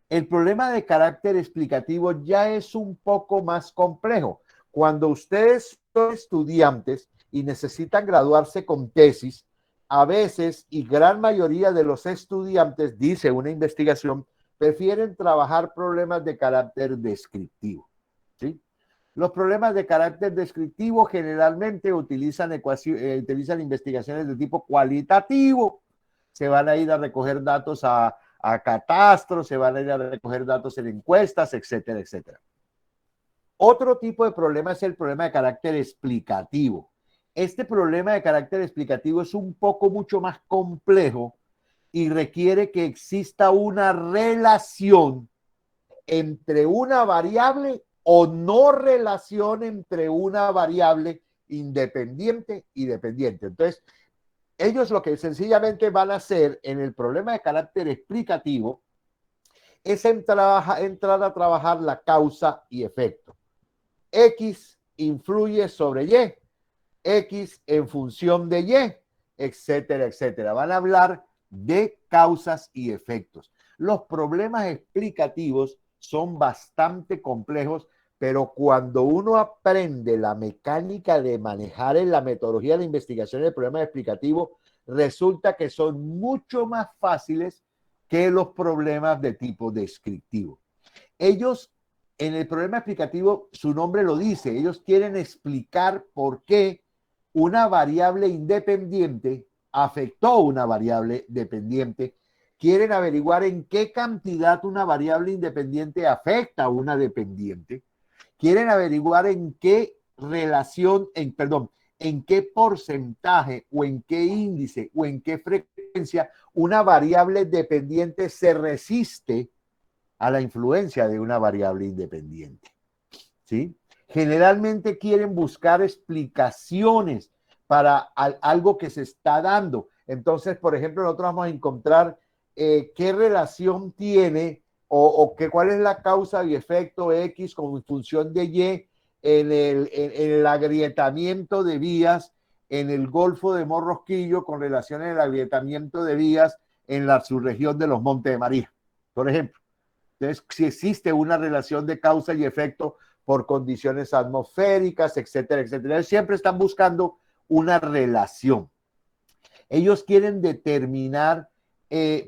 El problema de carácter explicativo ya es un poco más complejo. Cuando ustedes son estudiantes y necesitan graduarse con tesis, a veces y gran mayoría de los estudiantes, dice una investigación, prefieren trabajar problemas de carácter descriptivo, ¿sí? Los problemas de carácter descriptivo generalmente utilizan investigaciones de tipo cualitativo. Se van a ir a recoger datos a catastros, se van a ir a recoger datos en encuestas, etcétera, etcétera. Otro tipo de problema es el problema de carácter explicativo. Este problema de carácter explicativo es un poco mucho más complejo y requiere que exista una relación entre una variable o no relación entre una variable independiente y dependiente. Entonces, ellos lo que sencillamente van a hacer en el problema de carácter explicativo es entrar a trabajar la causa y efecto. X influye sobre Y, X en función de Y, etcétera, etcétera. Van a hablar de causas y efectos. Los problemas explicativos son bastante complejos, pero cuando uno aprende la mecánica de manejar en la metodología de investigación del problema explicativo, resulta que son mucho más fáciles que los problemas de tipo descriptivo. Ellos, en el problema explicativo, su nombre lo dice, ellos quieren explicar por qué una variable independiente afectó a una variable dependiente. Quieren averiguar en qué cantidad una variable independiente afecta a una dependiente. Quieren averiguar en qué relación, en qué porcentaje o en qué índice o en qué frecuencia una variable dependiente se resiste a la influencia de una variable independiente. ¿Sí? Generalmente quieren buscar explicaciones para algo que se está dando. Entonces, por ejemplo, nosotros vamos a encontrar qué relación tiene cuál es la causa y efecto X con función de Y en el agrietamiento de vías en el Golfo de Morrosquillo con relación al agrietamiento de vías en la subregión de los Montes de María, por ejemplo. Entonces, si existe una relación de causa y efecto por condiciones atmosféricas, etcétera, etcétera. Ellos siempre están buscando una relación. Ellos quieren determinar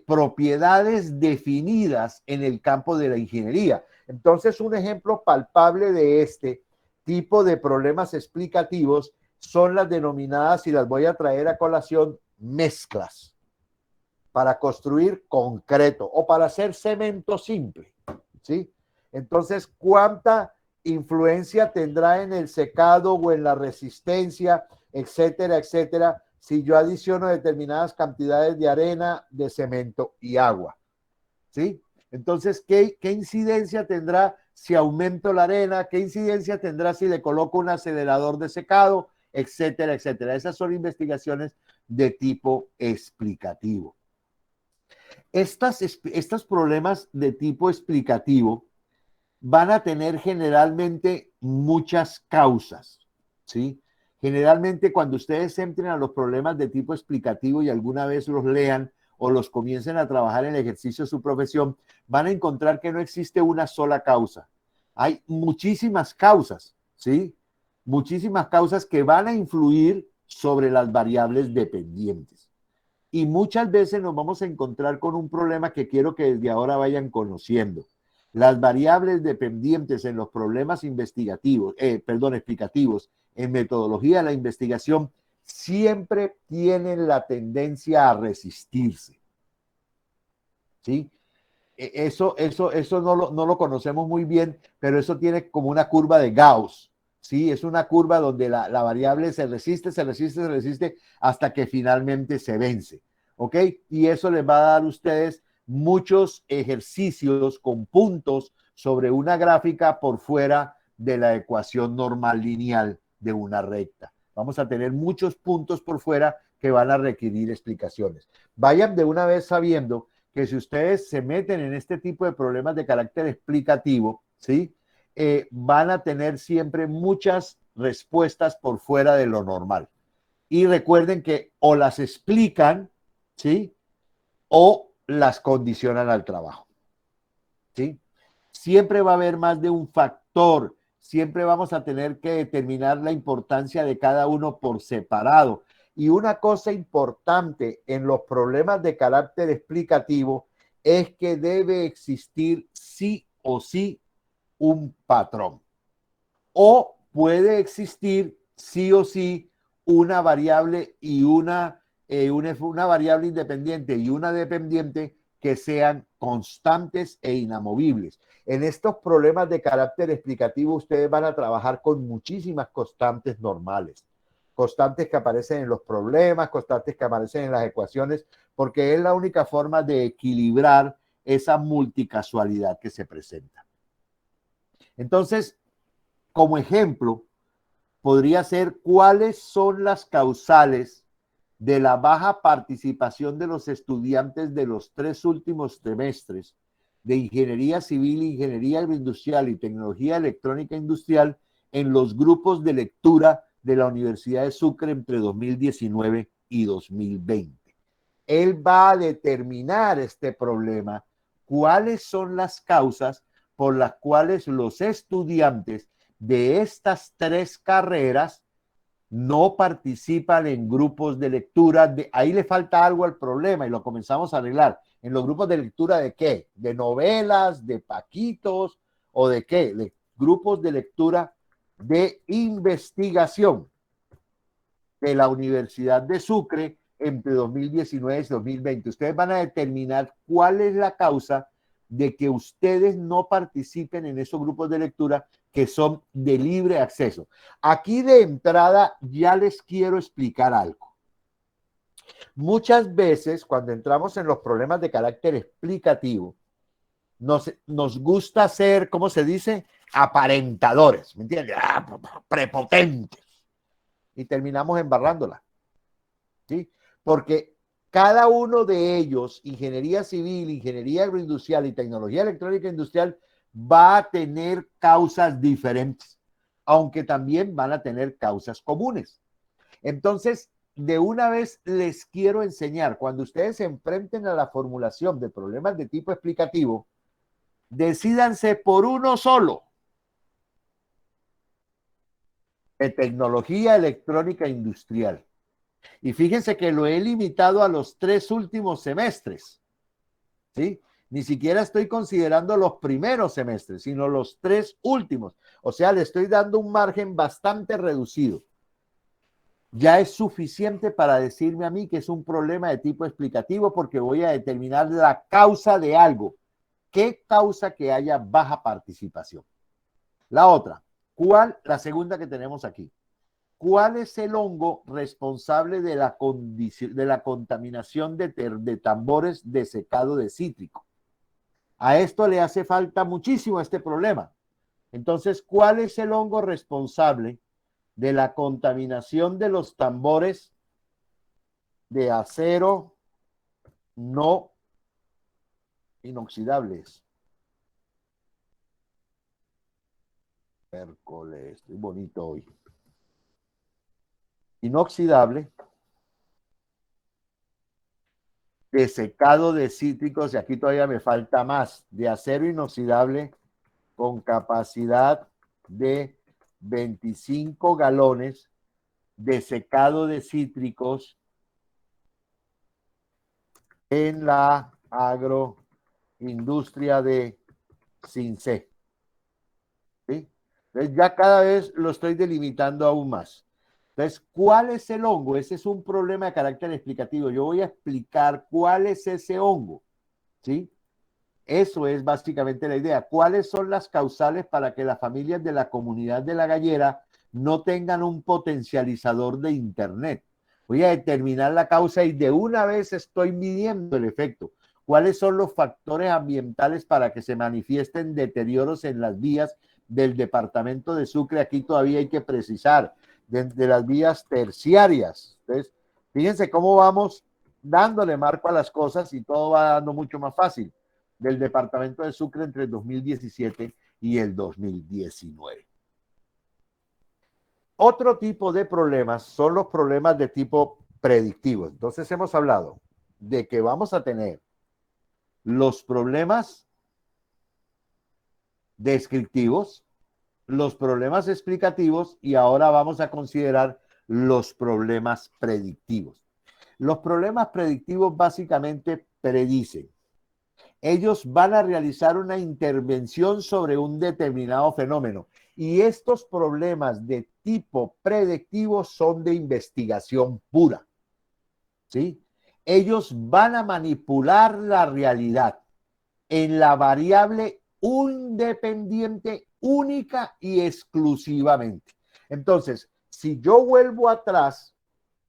propiedades definidas en el campo de la ingeniería. Entonces, un ejemplo palpable de este tipo de problemas explicativos son las denominadas, y las voy a traer a colación, mezclas para construir concreto o para hacer cemento simple, ¿sí? Entonces, ¿cuánta influencia tendrá en el secado o en la resistencia, etcétera, etcétera, si yo adiciono determinadas cantidades de arena, de cemento y agua? ¿Sí? Entonces, ¿qué incidencia tendrá si aumento la arena? ¿Qué incidencia tendrá si le coloco un acelerador de secado? Etcétera, etcétera. Esas son investigaciones de tipo explicativo. Estos problemas de tipo explicativo van a tener generalmente muchas causas, ¿sí? Generalmente cuando ustedes entren a los problemas de tipo explicativo y alguna vez los lean o los comiencen a trabajar en el ejercicio de su profesión, van a encontrar que no existe una sola causa. Hay muchísimas causas, ¿sí? Muchísimas causas que van a influir sobre las variables dependientes. Y muchas veces nos vamos a encontrar con un problema que quiero que desde ahora vayan conociendo. Las variables dependientes en los problemas explicativos en metodología de la investigación siempre tienen la tendencia a resistirse. ¿Sí? Eso no lo conocemos muy bien, pero eso tiene como una curva de Gauss. ¿Sí? Es una curva donde la variable se resiste hasta que finalmente se vence. ¿Ok? Y eso les va a dar a ustedes muchos ejercicios con puntos sobre una gráfica por fuera de la ecuación normal lineal de una recta. Vamos a tener muchos puntos por fuera que van a requerir explicaciones. Vayan de una vez sabiendo que si ustedes se meten en este tipo de problemas de carácter explicativo, ¿sí? Van a tener siempre muchas respuestas por fuera de lo normal. Y recuerden que o las explican, ¿sí? O las condicionan al trabajo, ¿sí? Siempre va a haber más de un factor, siempre vamos a tener que determinar la importancia de cada uno por separado. Y una cosa importante en los problemas de carácter explicativo es que debe existir sí o sí un patrón. O puede existir sí o sí una variable y una variable independiente y una dependiente que sean constantes e inamovibles. En estos problemas de carácter explicativo ustedes van a trabajar con muchísimas constantes normales, constantes que aparecen en los problemas, constantes que aparecen en las ecuaciones, porque es la única forma de equilibrar esa multicasualidad que se presenta. Entonces, como ejemplo, podría ser cuáles son las causales de la baja participación de los estudiantes de los 3 últimos semestres de Ingeniería Civil, Ingeniería Agroindustrial y Tecnología Electrónica Industrial en los grupos de lectura de la Universidad de Sucre entre 2019 y 2020. Él va a determinar este problema, cuáles son las causas por las cuales los estudiantes de estas 3 carreras no participan en grupos de lectura. Ahí le falta algo al problema y lo comenzamos a arreglar. ¿En los grupos de lectura de qué? ¿De novelas, de paquitos o de qué? De grupos de lectura de investigación de la Universidad de Sucre entre 2019 y 2020. Ustedes van a determinar cuál es la causa de que ustedes no participen en esos grupos de lectura que son de libre acceso. Aquí de entrada ya les quiero explicar algo. Muchas veces cuando entramos en los problemas de carácter explicativo, nos gusta ser, ¿cómo se dice? Aparentadores, ¿me entiendes? Prepotentes. Y terminamos embarrándola, ¿sí? Porque cada uno de ellos, ingeniería civil, ingeniería agroindustrial y tecnología electrónica industrial, va a tener causas diferentes, aunque también van a tener causas comunes. Entonces, de una vez les quiero enseñar, cuando ustedes se enfrenten a la formulación de problemas de tipo explicativo, decídanse por uno solo, de tecnología electrónica industrial. Y fíjense que lo he limitado a los 3 últimos semestres, ¿sí? Ni siquiera estoy considerando los primeros semestres, sino los 3 últimos. O sea, le estoy dando un margen bastante reducido. Ya es suficiente para decirme a mí que es un problema de tipo explicativo porque voy a determinar la causa de algo. ¿Qué causa que haya baja participación? La otra, la segunda que tenemos aquí. ¿Cuál es el hongo responsable de la contaminación de tambores de secado de cítrico? A esto le hace falta muchísimo este problema. Entonces, ¿cuál es el hongo responsable de la contaminación de los tambores de acero no inoxidables? Miércoles, estoy bonito hoy. Inoxidable, de secado de cítricos, y aquí todavía me falta más, de acero inoxidable con capacidad de 25 galones de secado de cítricos en la agroindustria de Cincé. ¿Sí? Entonces ya cada vez lo estoy delimitando aún más. Entonces, ¿cuál es el hongo? Ese es un problema de carácter explicativo. Yo voy a explicar cuál es ese hongo, ¿sí? Eso es básicamente la idea. ¿Cuáles son las causales para que las familias de la comunidad de La Gallera no tengan un potencializador de Internet? Voy a determinar la causa y de una vez estoy midiendo el efecto. ¿Cuáles son los factores ambientales para que se manifiesten deterioros en las vías del departamento de Sucre? Aquí todavía hay que precisar de las vías terciarias. Entonces, fíjense cómo vamos dándole marco a las cosas y todo va dando mucho más fácil del departamento de Sucre entre el 2017 y el 2019. Otro tipo de problemas son los problemas de tipo predictivo. Entonces hemos hablado de que vamos a tener los problemas descriptivos, los problemas explicativos y ahora vamos a considerar los problemas predictivos. Los problemas predictivos básicamente predicen. Ellos van a realizar una intervención sobre un determinado fenómeno y estos problemas de tipo predictivo son de investigación pura, ¿sí? Ellos van a manipular la realidad en la variable independiente, única y exclusivamente. Entonces, si yo vuelvo atrás,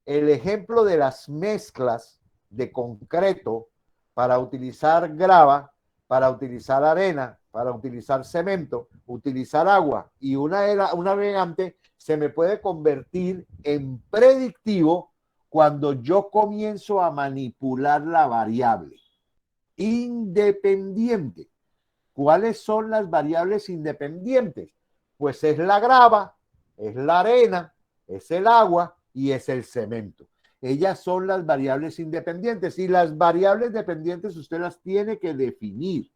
el ejemplo de las mezclas de concreto para utilizar grava, para utilizar arena, para utilizar cemento, utilizar agua y una navegante, se me puede convertir en predictivo cuando yo comienzo a manipular la variable independiente. ¿Cuáles son las variables independientes? Pues es la grava, es la arena, es el agua y es el cemento. Ellas son las variables independientes y las variables dependientes usted las tiene que definir,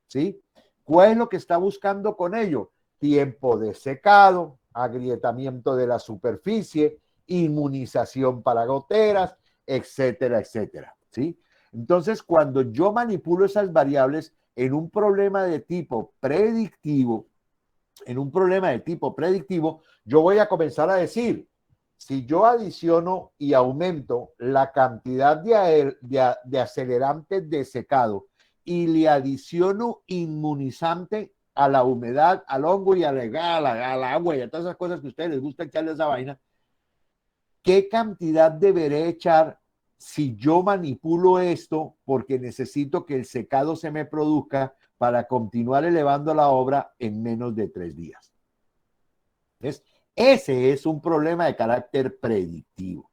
¿sí? ¿Cuál es lo que está buscando con ello? Tiempo de secado, agrietamiento de la superficie, inmunización para goteras, etcétera, etcétera, ¿sí? Entonces, cuando yo manipulo esas variables en un problema de tipo predictivo, yo voy a comenzar a decir, si yo adiciono y aumento la cantidad de acelerantes de secado y le adiciono inmunizante a la humedad, al hongo y al agua y a todas esas cosas que a ustedes les gusta echarle a esa vaina, ¿qué cantidad deberé echar si yo manipulo esto porque necesito que el secado se me produzca para continuar elevando la obra en menos de 3 días? ¿Ves? Ese es un problema de carácter predictivo,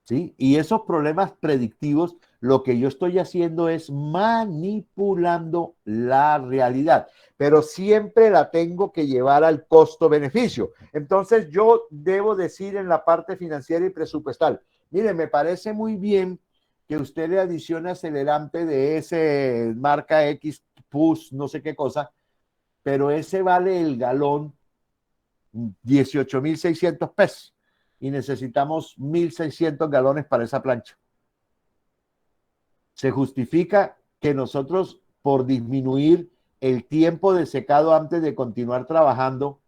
¿sí? Y esos problemas predictivos, lo que yo estoy haciendo es manipulando la realidad, pero siempre la tengo que llevar al costo-beneficio. Entonces yo debo decir en la parte financiera y presupuestal, mire, me parece muy bien que usted le adicione acelerante de ese marca X, PUS, no sé qué cosa, pero ese vale el galón 18,600 pesos y necesitamos 1,600 galones para esa plancha. Se justifica que nosotros, por disminuir el tiempo de secado antes de continuar trabajando,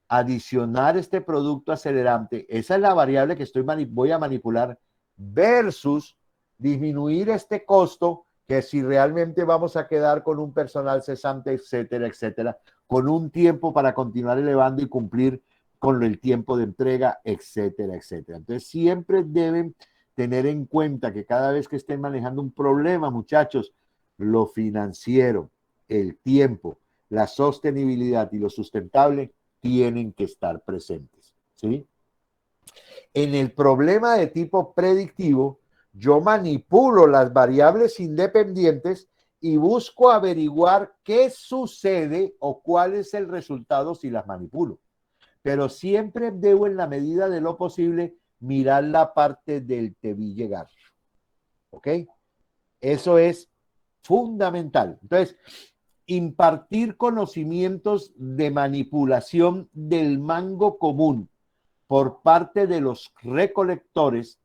adicionar este producto acelerante, esa es la variable que voy a manipular, versus disminuir este costo, que si realmente vamos a quedar con un personal cesante, etcétera, etcétera, con un tiempo para continuar elevando y cumplir con el tiempo de entrega, etcétera, etcétera. Entonces siempre deben tener en cuenta que cada vez que estén manejando un problema, muchachos, lo financiero, el tiempo, la sostenibilidad y lo sustentable tienen que estar presentes, ¿sí? En el problema de tipo predictivo, yo manipulo las variables independientes y busco averiguar qué sucede o cuál es el resultado si las manipulo. Pero siempre debo, en la medida de lo posible, mirar la parte del te vi llegar. ¿Ok? Eso es fundamental. Entonces, impartir conocimientos de manipulación del mango común por parte de los recolectores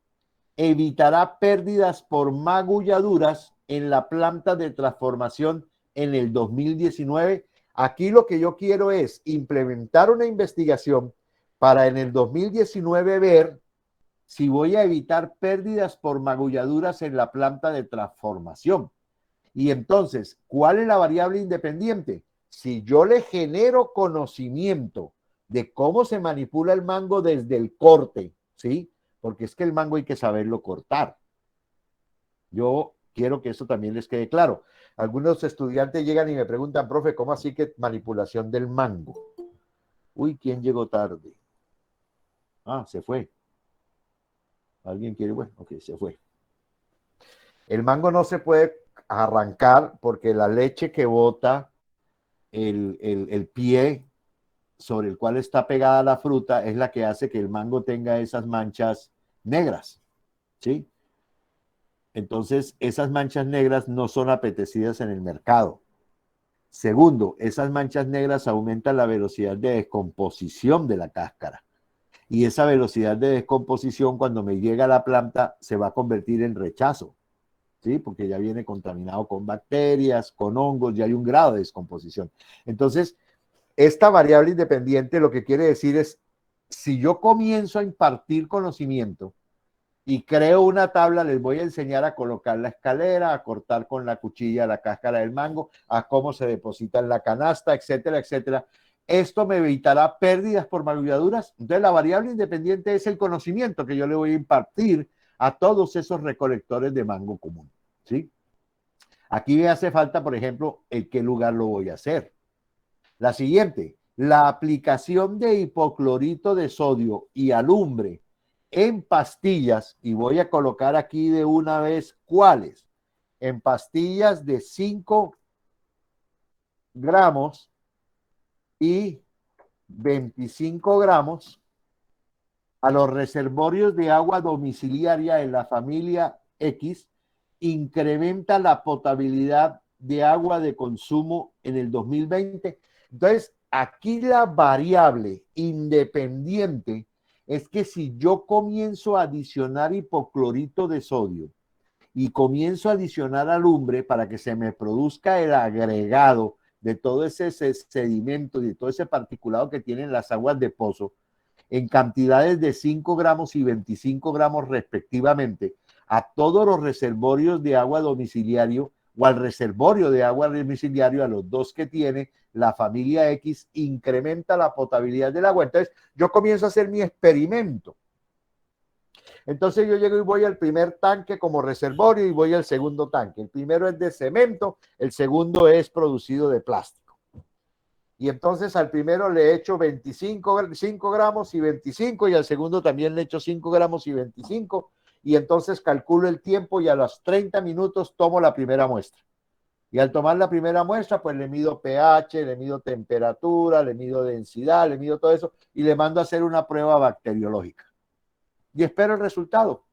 evitará pérdidas por magulladuras en la planta de transformación en el 2019. Aquí lo que yo quiero es implementar una investigación para en el 2019 ver si voy a evitar pérdidas por magulladuras en la planta de transformación. Y entonces, ¿cuál es la variable independiente? Si yo le genero conocimiento de cómo se manipula el mango desde el corte, ¿sí? Porque es que el mango hay que saberlo cortar. Yo quiero que eso también les quede claro. Algunos estudiantes llegan y me preguntan, profe, ¿cómo así que manipulación del mango? Uy, ¿quién llegó tarde? Ah, se fue. ¿Alguien quiere? Bueno, ok, se fue. El mango no se puede arrancar porque la leche que bota el pie sobre el cual está pegada la fruta es la que hace que el mango tenga esas manchas negras, ¿sí? Entonces, esas manchas negras no son apetecidas en el mercado. Segundo, esas manchas negras aumentan la velocidad de descomposición de la cáscara. Y esa velocidad de descomposición, cuando me llega a la planta, se va a convertir en rechazo, ¿sí? Porque ya viene contaminado con bacterias, con hongos, ya hay un grado de descomposición. Entonces, esta variable independiente lo que quiere decir es, si yo comienzo a impartir conocimiento y creo una tabla, les voy a enseñar a colocar la escalera, a cortar con la cuchilla la cáscara del mango, a cómo se deposita en la canasta, etcétera, etcétera. Esto me evitará pérdidas por magulladuras. Entonces, la variable independiente es el conocimiento que yo le voy a impartir a todos esos recolectores de mango común, ¿sí? Aquí me hace falta, por ejemplo, en qué lugar lo voy a hacer. La siguiente, la aplicación de hipoclorito de sodio y alumbre en pastillas, y voy a colocar aquí de una vez cuáles, en pastillas de 5 gramos y 25 gramos a los reservorios de agua domiciliaria en la familia X, incrementa la potabilidad de agua de consumo en el 2020. Entonces, aquí la variable independiente es que si yo comienzo a adicionar hipoclorito de sodio y comienzo a adicionar alumbre para que se me produzca el agregado de todo ese sedimento y de todo ese particulado que tienen las aguas de pozo, en cantidades de 5 gramos y 25 gramos respectivamente, a todos los reservorios de agua domiciliario o al reservorio de agua domiciliario, a los dos que tiene la familia X, incrementa la potabilidad del agua. Entonces, yo comienzo a hacer mi experimento. Entonces, yo llego y voy al primer tanque como reservorio y voy al segundo tanque. El primero es de cemento, el segundo es producido de plástico. Y entonces al primero le echo 5 gramos y 25, y al segundo también le echo 5 gramos y 25, y entonces calculo el tiempo y a los 30 minutos tomo la primera muestra. Y al tomar la primera muestra, pues le mido pH, le mido temperatura, le mido densidad, le mido todo eso y le mando a hacer una prueba bacteriológica. Y espero el resultado.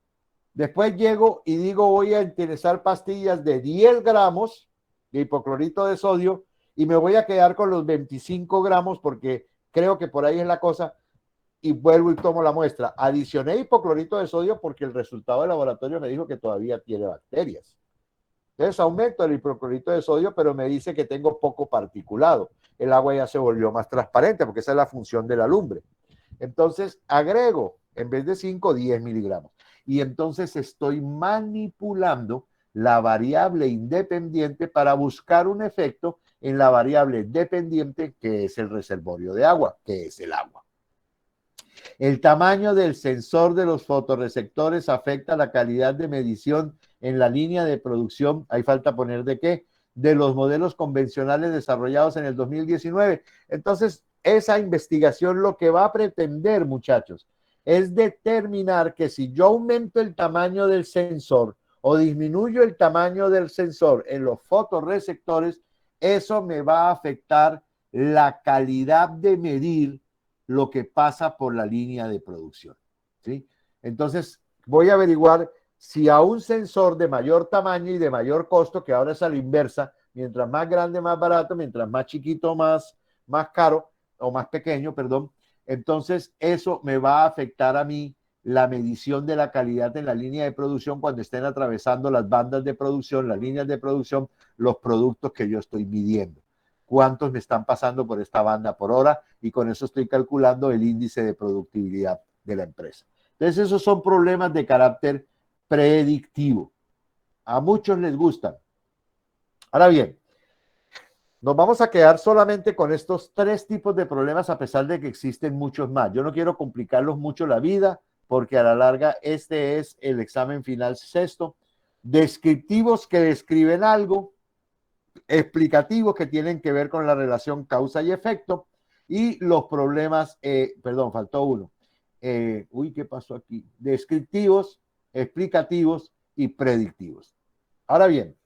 Después llego y digo, voy a utilizar pastillas de 10 gramos de hipoclorito de sodio y me voy a quedar con los 25 gramos porque creo que por ahí es la cosa, y vuelvo y tomo la muestra. Adicioné hipoclorito de sodio porque el resultado del laboratorio me dijo que todavía tiene bacterias. Entonces aumento el hipoclorito de sodio, pero me dice que tengo poco particulado. El agua ya se volvió más transparente porque esa es la función de la lumbre. Entonces agrego, en vez de 5, 10 miligramos. Y entonces estoy manipulando la variable independiente para buscar un efecto en la variable dependiente, que es el reservorio de agua, que es el agua. El tamaño del sensor de los fotorreceptores afecta la calidad de medición en la línea de producción. Ahí falta poner de qué, de los modelos convencionales desarrollados en el 2019. Entonces, esa investigación lo que va a pretender, muchachos, es determinar que si yo aumento el tamaño del sensor o disminuyo el tamaño del sensor en los fotorreceptores, eso me va a afectar la calidad de medir lo que pasa por la línea de producción, ¿sí? Entonces, voy a averiguar si a un sensor de mayor tamaño y de mayor costo, que ahora es a la inversa, mientras más grande, más barato, mientras más chiquito, más caro, o más pequeño, perdón, entonces eso me va a afectar a mí la medición de la calidad en la línea de producción cuando estén atravesando las bandas de producción, las líneas de producción, los productos que yo estoy midiendo. Cuántos me están pasando por esta banda por hora, y con eso estoy calculando el índice de productividad de la empresa. Entonces, esos son problemas de carácter predictivo. A muchos les gustan. Ahora bien, nos vamos a quedar solamente con estos 3 tipos de problemas, a pesar de que existen muchos más. Yo no quiero complicarlos mucho la vida, porque a la larga este es el examen final sexto. Descriptivos que describen algo, explicativos que tienen que ver con la relación causa y efecto, y los problemas, perdón, faltó uno. ¿Qué pasó aquí? Descriptivos, explicativos y predictivos. Ahora bien,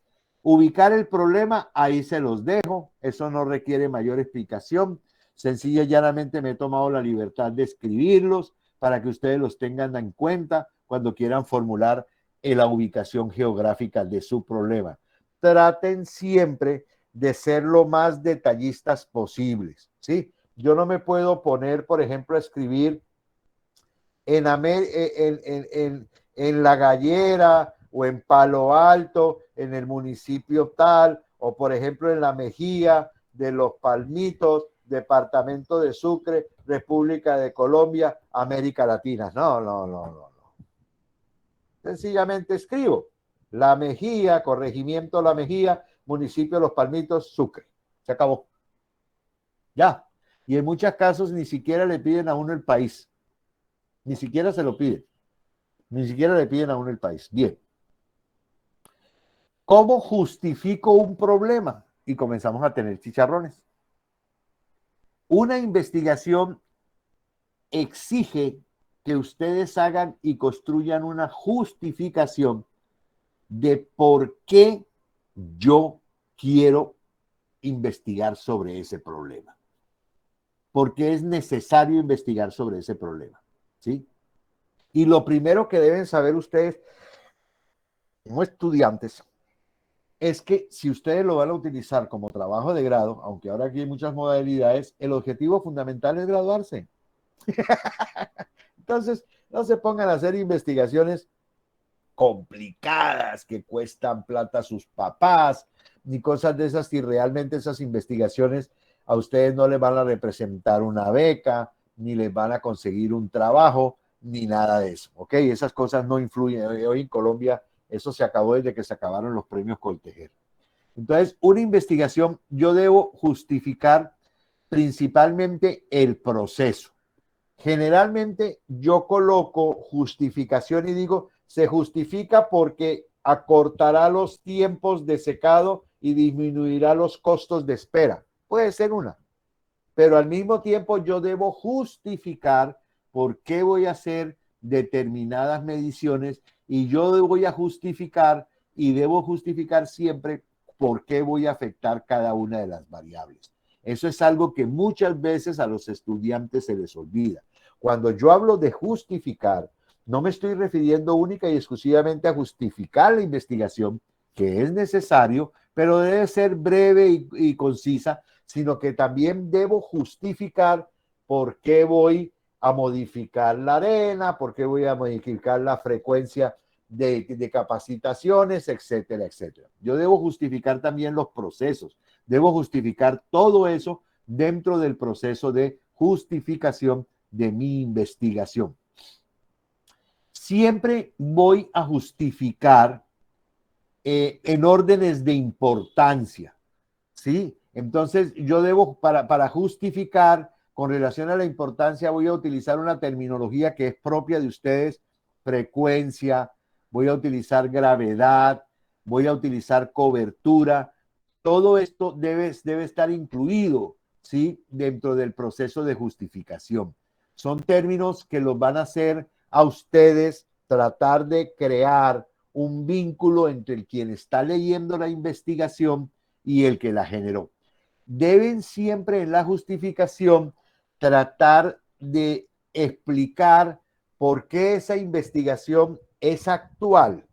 ubicar el problema, ahí se los dejo, eso no requiere mayor explicación, sencilla y llanamente me he tomado la libertad de escribirlos para que ustedes los tengan en cuenta cuando quieran formular la ubicación geográfica de su problema. Traten siempre de ser lo más detallistas posibles, ¿sí? Yo no me puedo poner, por ejemplo, a escribir en La Gallera o en Palo Alto, en el municipio tal, o por ejemplo en La Mejía de Los Palmitos, departamento de Sucre, República de Colombia, América Latina. No, no, no, no, no. Sencillamente escribo La Mejía, corregimiento La Mejía, municipio de Los Palmitos, Sucre. Se acabó. Ya. Y en muchos casos ni siquiera le piden a uno el país. Ni siquiera se lo piden. Ni siquiera le piden a uno el país. Bien. ¿Cómo justifico un problema? Y comenzamos a tener chicharrones. Una investigación exige que ustedes hagan y construyan una justificación de por qué yo quiero investigar sobre ese problema. ¿Por qué es necesario investigar sobre ese problema? ¿Sí? Y lo primero que deben saber ustedes como estudiantes es que si ustedes lo van a utilizar como trabajo de grado, aunque ahora aquí hay muchas modalidades, el objetivo fundamental es graduarse. Entonces, no se pongan a hacer investigaciones complicadas que cuestan plata a sus papás, ni cosas de esas, si realmente esas investigaciones a ustedes no les van a representar una beca, ni les van a conseguir un trabajo, ni nada de eso, ¿ok? Esas cosas no influyen. Hoy en Colombia eso se acabó desde que se acabaron los premios Coltejer. Entonces, una investigación yo debo justificar principalmente el proceso. Generalmente yo coloco justificación y digo, se justifica porque acortará los tiempos de secado y disminuirá los costos de espera. Puede ser una, pero al mismo tiempo yo debo justificar por qué voy a hacer determinadas mediciones y yo voy a justificar y debo justificar siempre por qué voy a afectar cada una de las variables. Eso es algo que muchas veces a los estudiantes se les olvida. Cuando yo hablo de justificar, no me estoy refiriendo única y exclusivamente a justificar la investigación, que es necesario, pero debe ser breve y concisa, sino que también debo justificar por qué voy a modificar la arena, por qué voy a modificar la frecuencia de capacitaciones, etcétera, etcétera. Yo debo justificar también los procesos, debo justificar todo eso dentro del proceso de justificación de mi investigación. Siempre voy a justificar en órdenes de importancia, ¿sí? Entonces yo debo, para justificar con relación a la importancia, voy a utilizar una terminología que es propia de ustedes, frecuencia, voy a utilizar gravedad, voy a utilizar cobertura. Todo esto debe estar incluido, ¿sí? Dentro del proceso de justificación. Son términos que los van a hacer a ustedes tratar de crear un vínculo entre el quien está leyendo la investigación y el que la generó. Deben siempre en la justificación tratar de explicar por qué esa investigación es actual.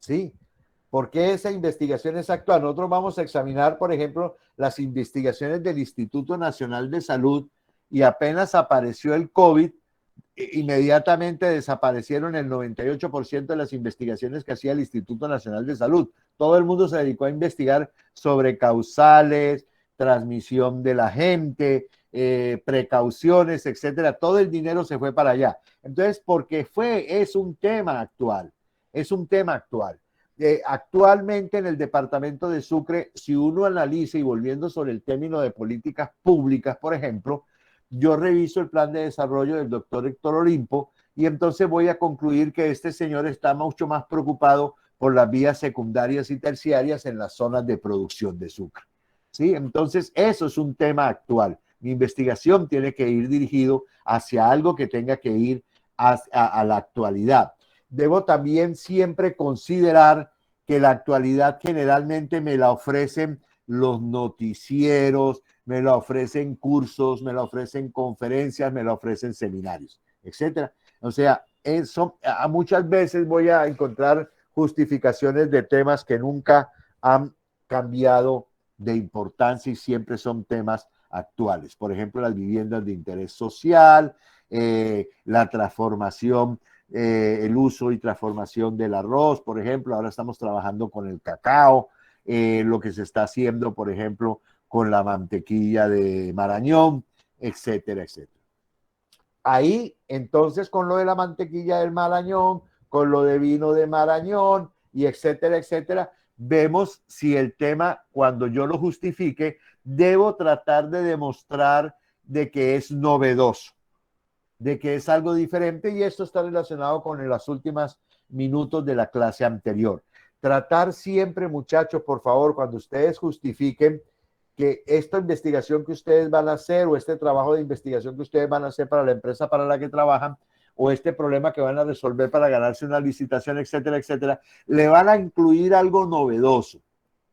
¿Sí? ¿Por qué esa investigación es actual? Nosotros vamos a examinar, por ejemplo, las investigaciones del Instituto Nacional de Salud y apenas apareció el COVID, inmediatamente desaparecieron el 98% de las investigaciones que hacía el Instituto Nacional de Salud. Todo el mundo se dedicó a investigar sobre causales, transmisión de la gente, precauciones, etcétera. Todo el dinero se fue para allá. Entonces, porque es un tema actual, es un tema actual. Actualmente en el departamento de Sucre, si uno analiza y volviendo sobre el término de políticas públicas, por ejemplo, yo reviso el plan de desarrollo del doctor Héctor Olimpo y entonces voy a concluir que este señor está mucho más preocupado por las vías secundarias y terciarias en las zonas de producción de Sucre. ¿Sí? Entonces, eso es un tema actual. Mi investigación tiene que ir dirigido hacia algo que tenga que ir a la actualidad. Debo también siempre considerar que la actualidad generalmente me la ofrecen los noticieros, me la ofrecen cursos, me la ofrecen conferencias, me la ofrecen seminarios, etcétera. O sea, muchas veces voy a encontrar justificaciones de temas que nunca han cambiado de importancia y siempre son temas actuales. Por ejemplo, las viviendas de interés social, la transformación, el uso y transformación del arroz, por ejemplo. Ahora estamos trabajando con el cacao, lo que se está haciendo, por ejemplo, con la mantequilla de Marañón, etcétera, etcétera. Ahí, entonces, con lo de la mantequilla del Marañón, con lo de vino de Marañón, y etcétera, etcétera, vemos si el tema, cuando yo lo justifique, debo tratar de demostrar de que es novedoso, de que es algo diferente, y esto está relacionado con los últimos minutos de la clase anterior. Tratar siempre, muchachos, por favor, cuando ustedes justifiquen que esta investigación que ustedes van a hacer o este trabajo de investigación que ustedes van a hacer para la empresa para la que trabajan o este problema que van a resolver para ganarse una licitación, etcétera, etcétera, le van a incluir algo novedoso,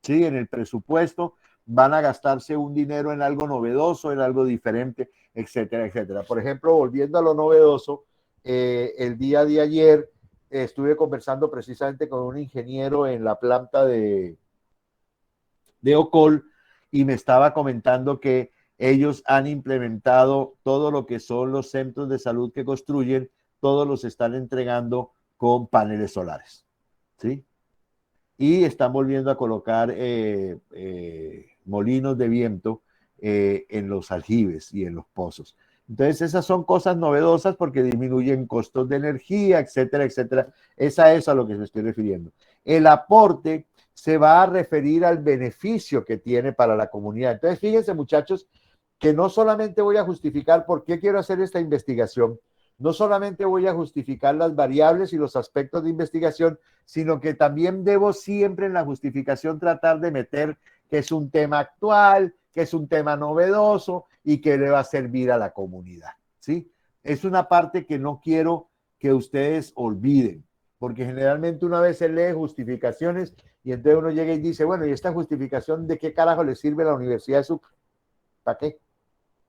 ¿sí? En el presupuesto van a gastarse un dinero en algo novedoso, en algo diferente, etcétera, etcétera. Por ejemplo, volviendo a lo novedoso, el día de ayer estuve conversando precisamente con un ingeniero en la planta de Ocol y me estaba comentando que ellos han implementado todo lo que son los centros de salud que construyen, todos los están entregando con paneles solares, ¿sí? Y están volviendo a colocar molinos de viento en los aljibes y en los pozos. Entonces, esas son cosas novedosas porque disminuyen costos de energía, etcétera, etcétera. Es a lo que me estoy refiriendo. El aporte se va a referir al beneficio que tiene para la comunidad. Entonces, fíjense, muchachos, que no solamente voy a justificar por qué quiero hacer esta investigación, no solamente voy a justificar las variables y los aspectos de investigación, sino que también debo siempre en la justificación tratar de meter que es un tema actual, que es un tema novedoso y que le va a servir a la comunidad, ¿sí? Es una parte que no quiero que ustedes olviden, porque generalmente una vez se lee justificaciones y entonces uno llega y dice, bueno, ¿y esta justificación de qué carajo le sirve a la Universidad de Sucre? ¿Para qué?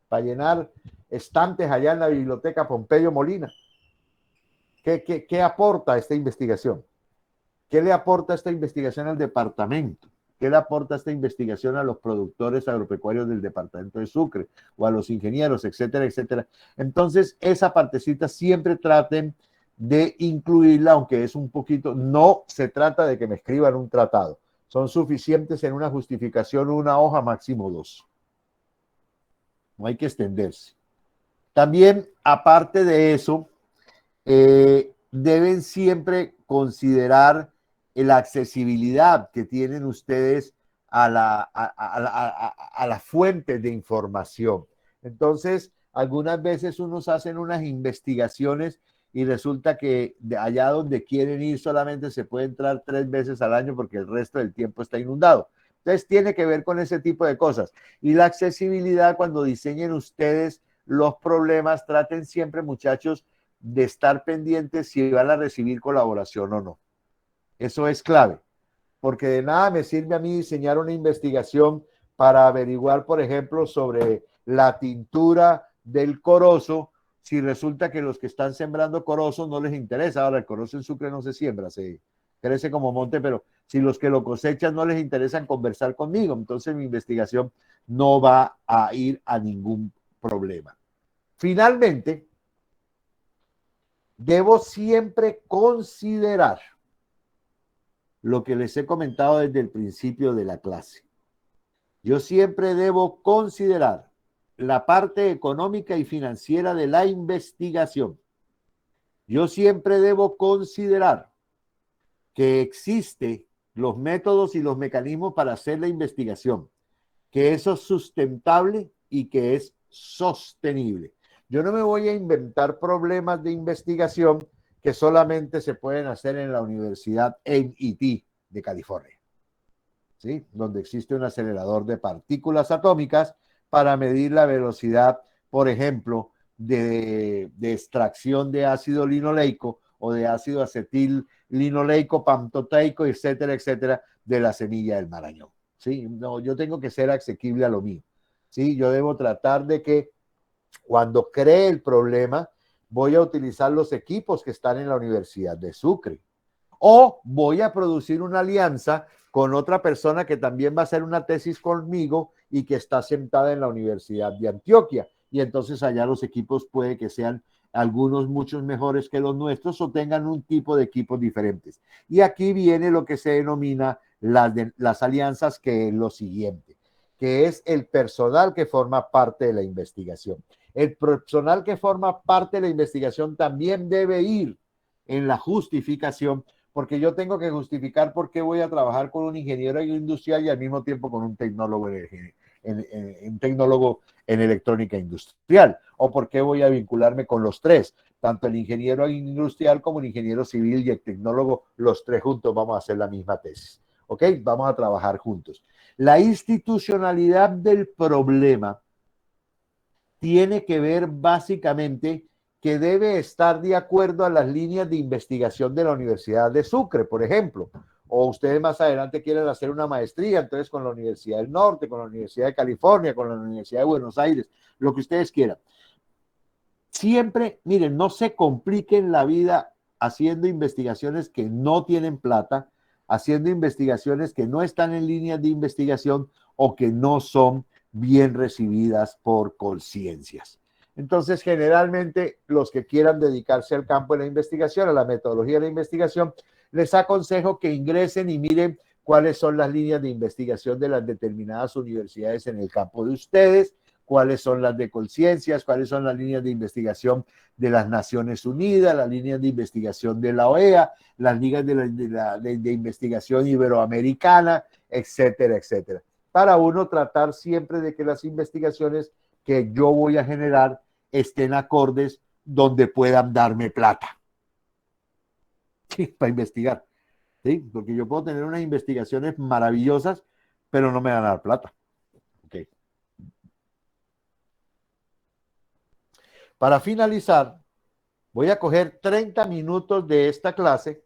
¿Para llenar estantes allá en la biblioteca Pompeyo Molina? ¿Qué aporta esta investigación? ¿Qué le aporta esta investigación al departamento? ¿Qué le aporta esta investigación a los productores agropecuarios del departamento de Sucre o a los ingenieros, etcétera, etcétera? Entonces, esa partecita siempre traten de incluirla, aunque es un poquito, no se trata de que me escriban un tratado, son suficientes en una justificación, una hoja, máximo 2. No hay que extenderse. También, aparte de eso, deben siempre considerar la accesibilidad que tienen ustedes a la fuente de información. Entonces, algunas veces unos hacen unas investigaciones y resulta que de allá donde quieren ir solamente se puede entrar 3 veces al año porque el resto del tiempo está inundado. Entonces, tiene que ver con ese tipo de cosas. Y la accesibilidad, cuando diseñen ustedes los problemas, traten siempre, muchachos, de estar pendientes si van a recibir colaboración o no. Eso es clave, porque de nada me sirve a mí diseñar una investigación para averiguar, por ejemplo, sobre la tintura del corozo, si resulta que los que están sembrando corozo no les interesa. Ahora, el corozo en Sucre no se siembra, se crece como monte, pero si los que lo cosechan no les interesan conversar conmigo, entonces mi investigación no va a ir a ningún problema. Finalmente, debo siempre considerar lo que les he comentado desde el principio de la clase. Yo siempre debo considerar la parte económica y financiera de la investigación. Yo siempre debo considerar que existen los métodos y los mecanismos para hacer la investigación, que eso es sustentable y que es sostenible. Yo no me voy a inventar problemas de investigación que solamente se pueden hacer en la Universidad MIT de California, ¿sí? Donde existe un acelerador de partículas atómicas para medir la velocidad, por ejemplo, de extracción de ácido linoleico o de ácido acetil linoleico, pantoteico, etcétera, etcétera, de la semilla del Marañón, ¿sí? No, yo tengo que ser asequible a lo mío, ¿sí? Yo debo tratar de que cuando cree el problema, voy a utilizar los equipos que están en la Universidad de Sucre o voy a producir una alianza con otra persona que también va a hacer una tesis conmigo y que está sentada en la Universidad de Antioquia. Y entonces allá los equipos puede que sean algunos muchos mejores que los nuestros o tengan un tipo de equipos diferentes. Y aquí viene lo que se denomina las alianzas, que es lo siguiente, que es el personal que forma parte de la investigación. El personal que forma parte de la investigación también debe ir en la justificación, porque yo tengo que justificar por qué voy a trabajar con un ingeniero industrial y al mismo tiempo con un tecnólogo en electrónica industrial, o por qué voy a vincularme con los tres, tanto el ingeniero industrial como el ingeniero civil y el tecnólogo, los tres juntos vamos a hacer la misma tesis, ¿ok? Vamos a trabajar juntos. La institucionalidad del problema tiene que ver básicamente que debe estar de acuerdo a las líneas de investigación de la Universidad de Sucre, por ejemplo, o ustedes más adelante quieren hacer una maestría, entonces con la Universidad del Norte, con la Universidad de California, con la Universidad de Buenos Aires, lo que ustedes quieran. Siempre, miren, no se compliquen la vida haciendo investigaciones que no tienen plata, haciendo investigaciones que no están en líneas de investigación o que no son bien recibidas por conciencias. Entonces, generalmente, los que quieran dedicarse al campo de la investigación, a la metodología de la investigación, les aconsejo que ingresen y miren cuáles son las líneas de investigación de las determinadas universidades en el campo de ustedes, cuáles son las de conciencias, cuáles son las líneas de investigación de las Naciones Unidas, las líneas de investigación de la OEA, las líneas de investigación iberoamericana, etcétera, etcétera. Para uno tratar siempre de que las investigaciones que yo voy a generar estén acordes donde puedan darme plata. Sí, para investigar. ¿Sí? Porque yo puedo tener unas investigaciones maravillosas, pero no me van a dar plata. Okay. Para finalizar, voy a coger 30 minutos de esta clase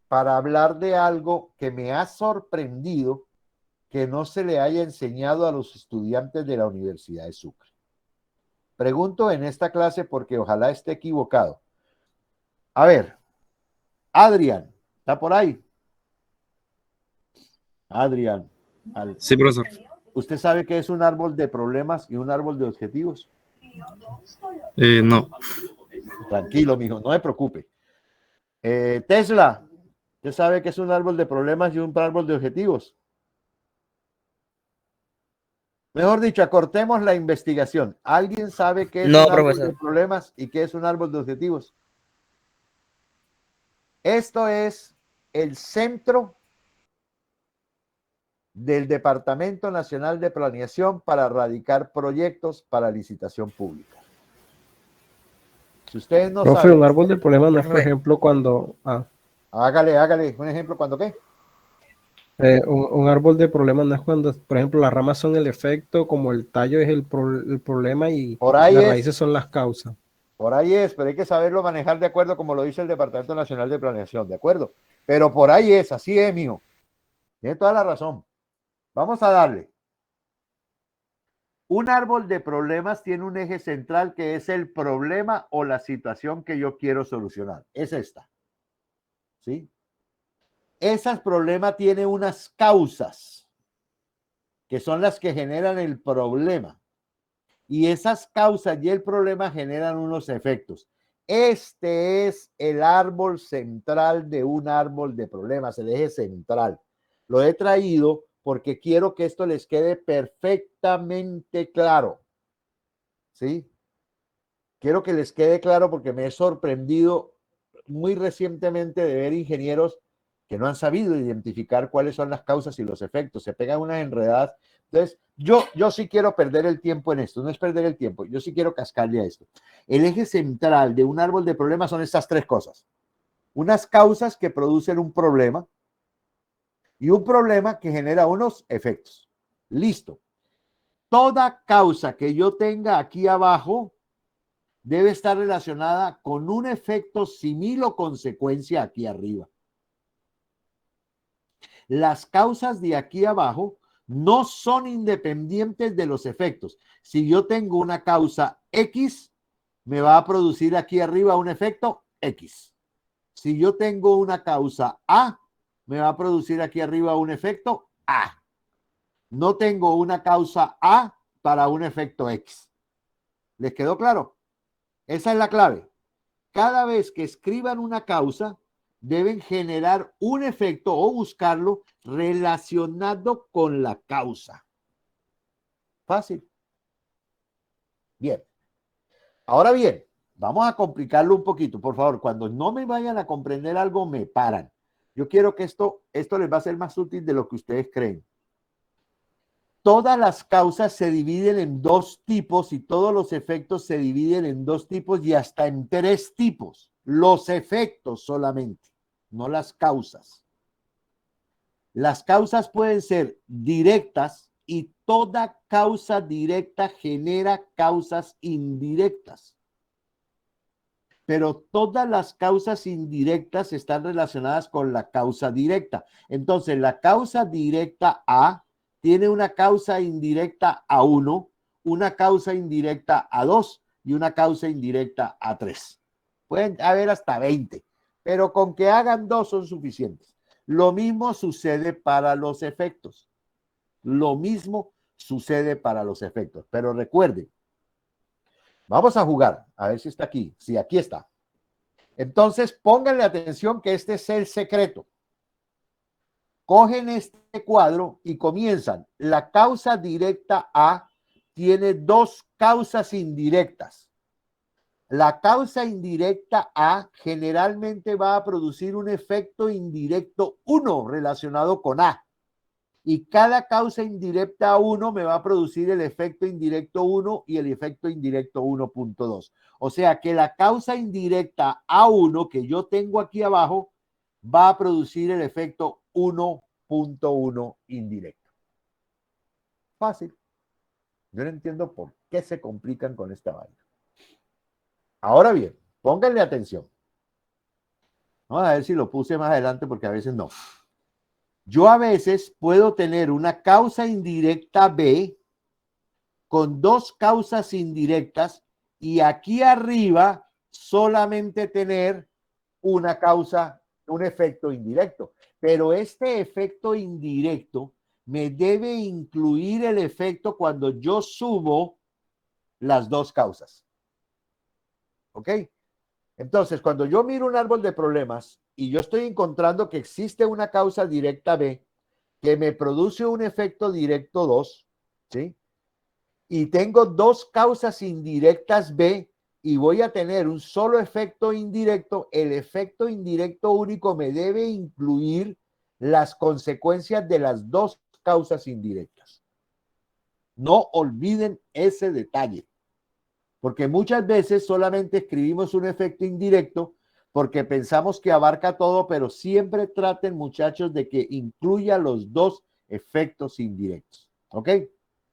para hablar de algo que me ha sorprendido que no se le haya enseñado a los estudiantes de la Universidad de Sucre. Pregunto en esta clase porque ojalá esté equivocado. A ver, Adrián, ¿está por ahí? Adrián. Sí, profesor. ¿Usted sabe qué es un árbol de problemas y un árbol de objetivos? No. Tranquilo, mijo, no me preocupe. Tesla, ¿usted sabe qué es un árbol de problemas y un árbol de objetivos? Mejor dicho, acortemos la investigación. ¿Alguien sabe qué es un árbol de problemas y qué es un árbol de objetivos? Esto es el centro del Departamento Nacional de Planeación para radicar proyectos para licitación pública. Si ustedes no Profe, saben... un árbol de problemas no es, por ejemplo, cuando... Hágale. Un ejemplo, ¿cuándo qué? Un árbol de problemas no es cuando, por ejemplo, las ramas son el efecto, como el tallo es el problema y las raíces son las causas. Por ahí es, pero hay que saberlo manejar de acuerdo como lo dice el Departamento Nacional de Planeación, ¿de acuerdo? Pero por ahí es, así es, mijo. Tiene toda la razón. Vamos a darle. Un árbol de problemas tiene un eje central que es el problema o la situación que yo quiero solucionar. Es esta. ¿Sí? Ese problema tiene unas causas que son las que generan el problema. Y esas causas y el problema generan unos efectos. Este es el árbol central de un árbol de problemas, el eje central. Lo he traído porque quiero que esto les quede perfectamente claro. ¿Sí? Quiero que les quede claro porque me he sorprendido muy recientemente de ver ingenieros que no han sabido identificar cuáles son las causas y los efectos. Se pegan unas enredadas. Entonces, yo sí quiero perder el tiempo en esto. No es perder el tiempo. Yo sí quiero cascarle a esto. El eje central de un árbol de problemas son estas tres cosas. Unas causas que producen un problema y un problema que genera unos efectos. Listo. Toda causa que yo tenga aquí abajo debe estar relacionada con un efecto simil o consecuencia aquí arriba. Las causas de aquí abajo no son independientes de los efectos. Si yo tengo una causa X, me va a producir aquí arriba un efecto X. Si yo tengo una causa A, me va a producir aquí arriba un efecto A. No tengo una causa A para un efecto X. ¿Les quedó claro? Esa es la clave. Cada vez que escriban una causa, deben generar un efecto o buscarlo relacionado con la causa. Fácil. Bien. Ahora bien, vamos a complicarlo un poquito. Por favor, cuando no me vayan a comprender algo, me paran. Yo quiero que esto les va a ser más útil de lo que ustedes creen. Todas las causas se dividen en dos tipos y todos los efectos se dividen en dos tipos y hasta en tres tipos. Los efectos solamente, no las causas. Las causas pueden ser directas y toda causa directa genera causas indirectas. Pero todas las causas indirectas están relacionadas con la causa directa. Entonces, la causa directa A tiene una causa indirecta A1, una causa indirecta A2 y una causa indirecta A3. Pueden haber hasta 20, pero con que hagan 2 son suficientes. Lo mismo sucede para los efectos. Lo mismo sucede para los efectos. Pero recuerden, vamos a jugar. A ver si está aquí. Sí, aquí está. Entonces, pónganle atención que este es el secreto. Cogen este cuadro y comienzan. La causa directa A tiene dos causas indirectas. La causa indirecta A generalmente va a producir un efecto indirecto 1 relacionado con A. Y cada causa indirecta 1 me va a producir el efecto indirecto 1 y el efecto indirecto 1.2. O sea que la causa indirecta A1 que yo tengo aquí abajo va a producir el efecto 1.1 indirecto. Fácil. Yo no entiendo por qué se complican con esta vaina. Ahora bien, pónganle atención. Vamos a ver si lo puse más adelante porque a veces no. Yo a veces puedo tener una causa indirecta B con dos causas indirectas y aquí arriba solamente tener una causa, un efecto indirecto. Pero este efecto indirecto me debe incluir el efecto cuando yo sumo las dos causas. ¿Ok? Entonces, cuando yo miro un árbol de problemas y yo estoy encontrando que existe una causa directa B que me produce un efecto directo 2, ¿sí? Y tengo dos causas indirectas B y voy a tener un solo efecto indirecto, el efecto indirecto único me debe incluir las consecuencias de las dos causas indirectas. No olviden ese detalle. Porque muchas veces solamente escribimos un efecto indirecto porque pensamos que abarca todo, pero siempre traten, muchachos, de que incluya los dos efectos indirectos. ¿Ok?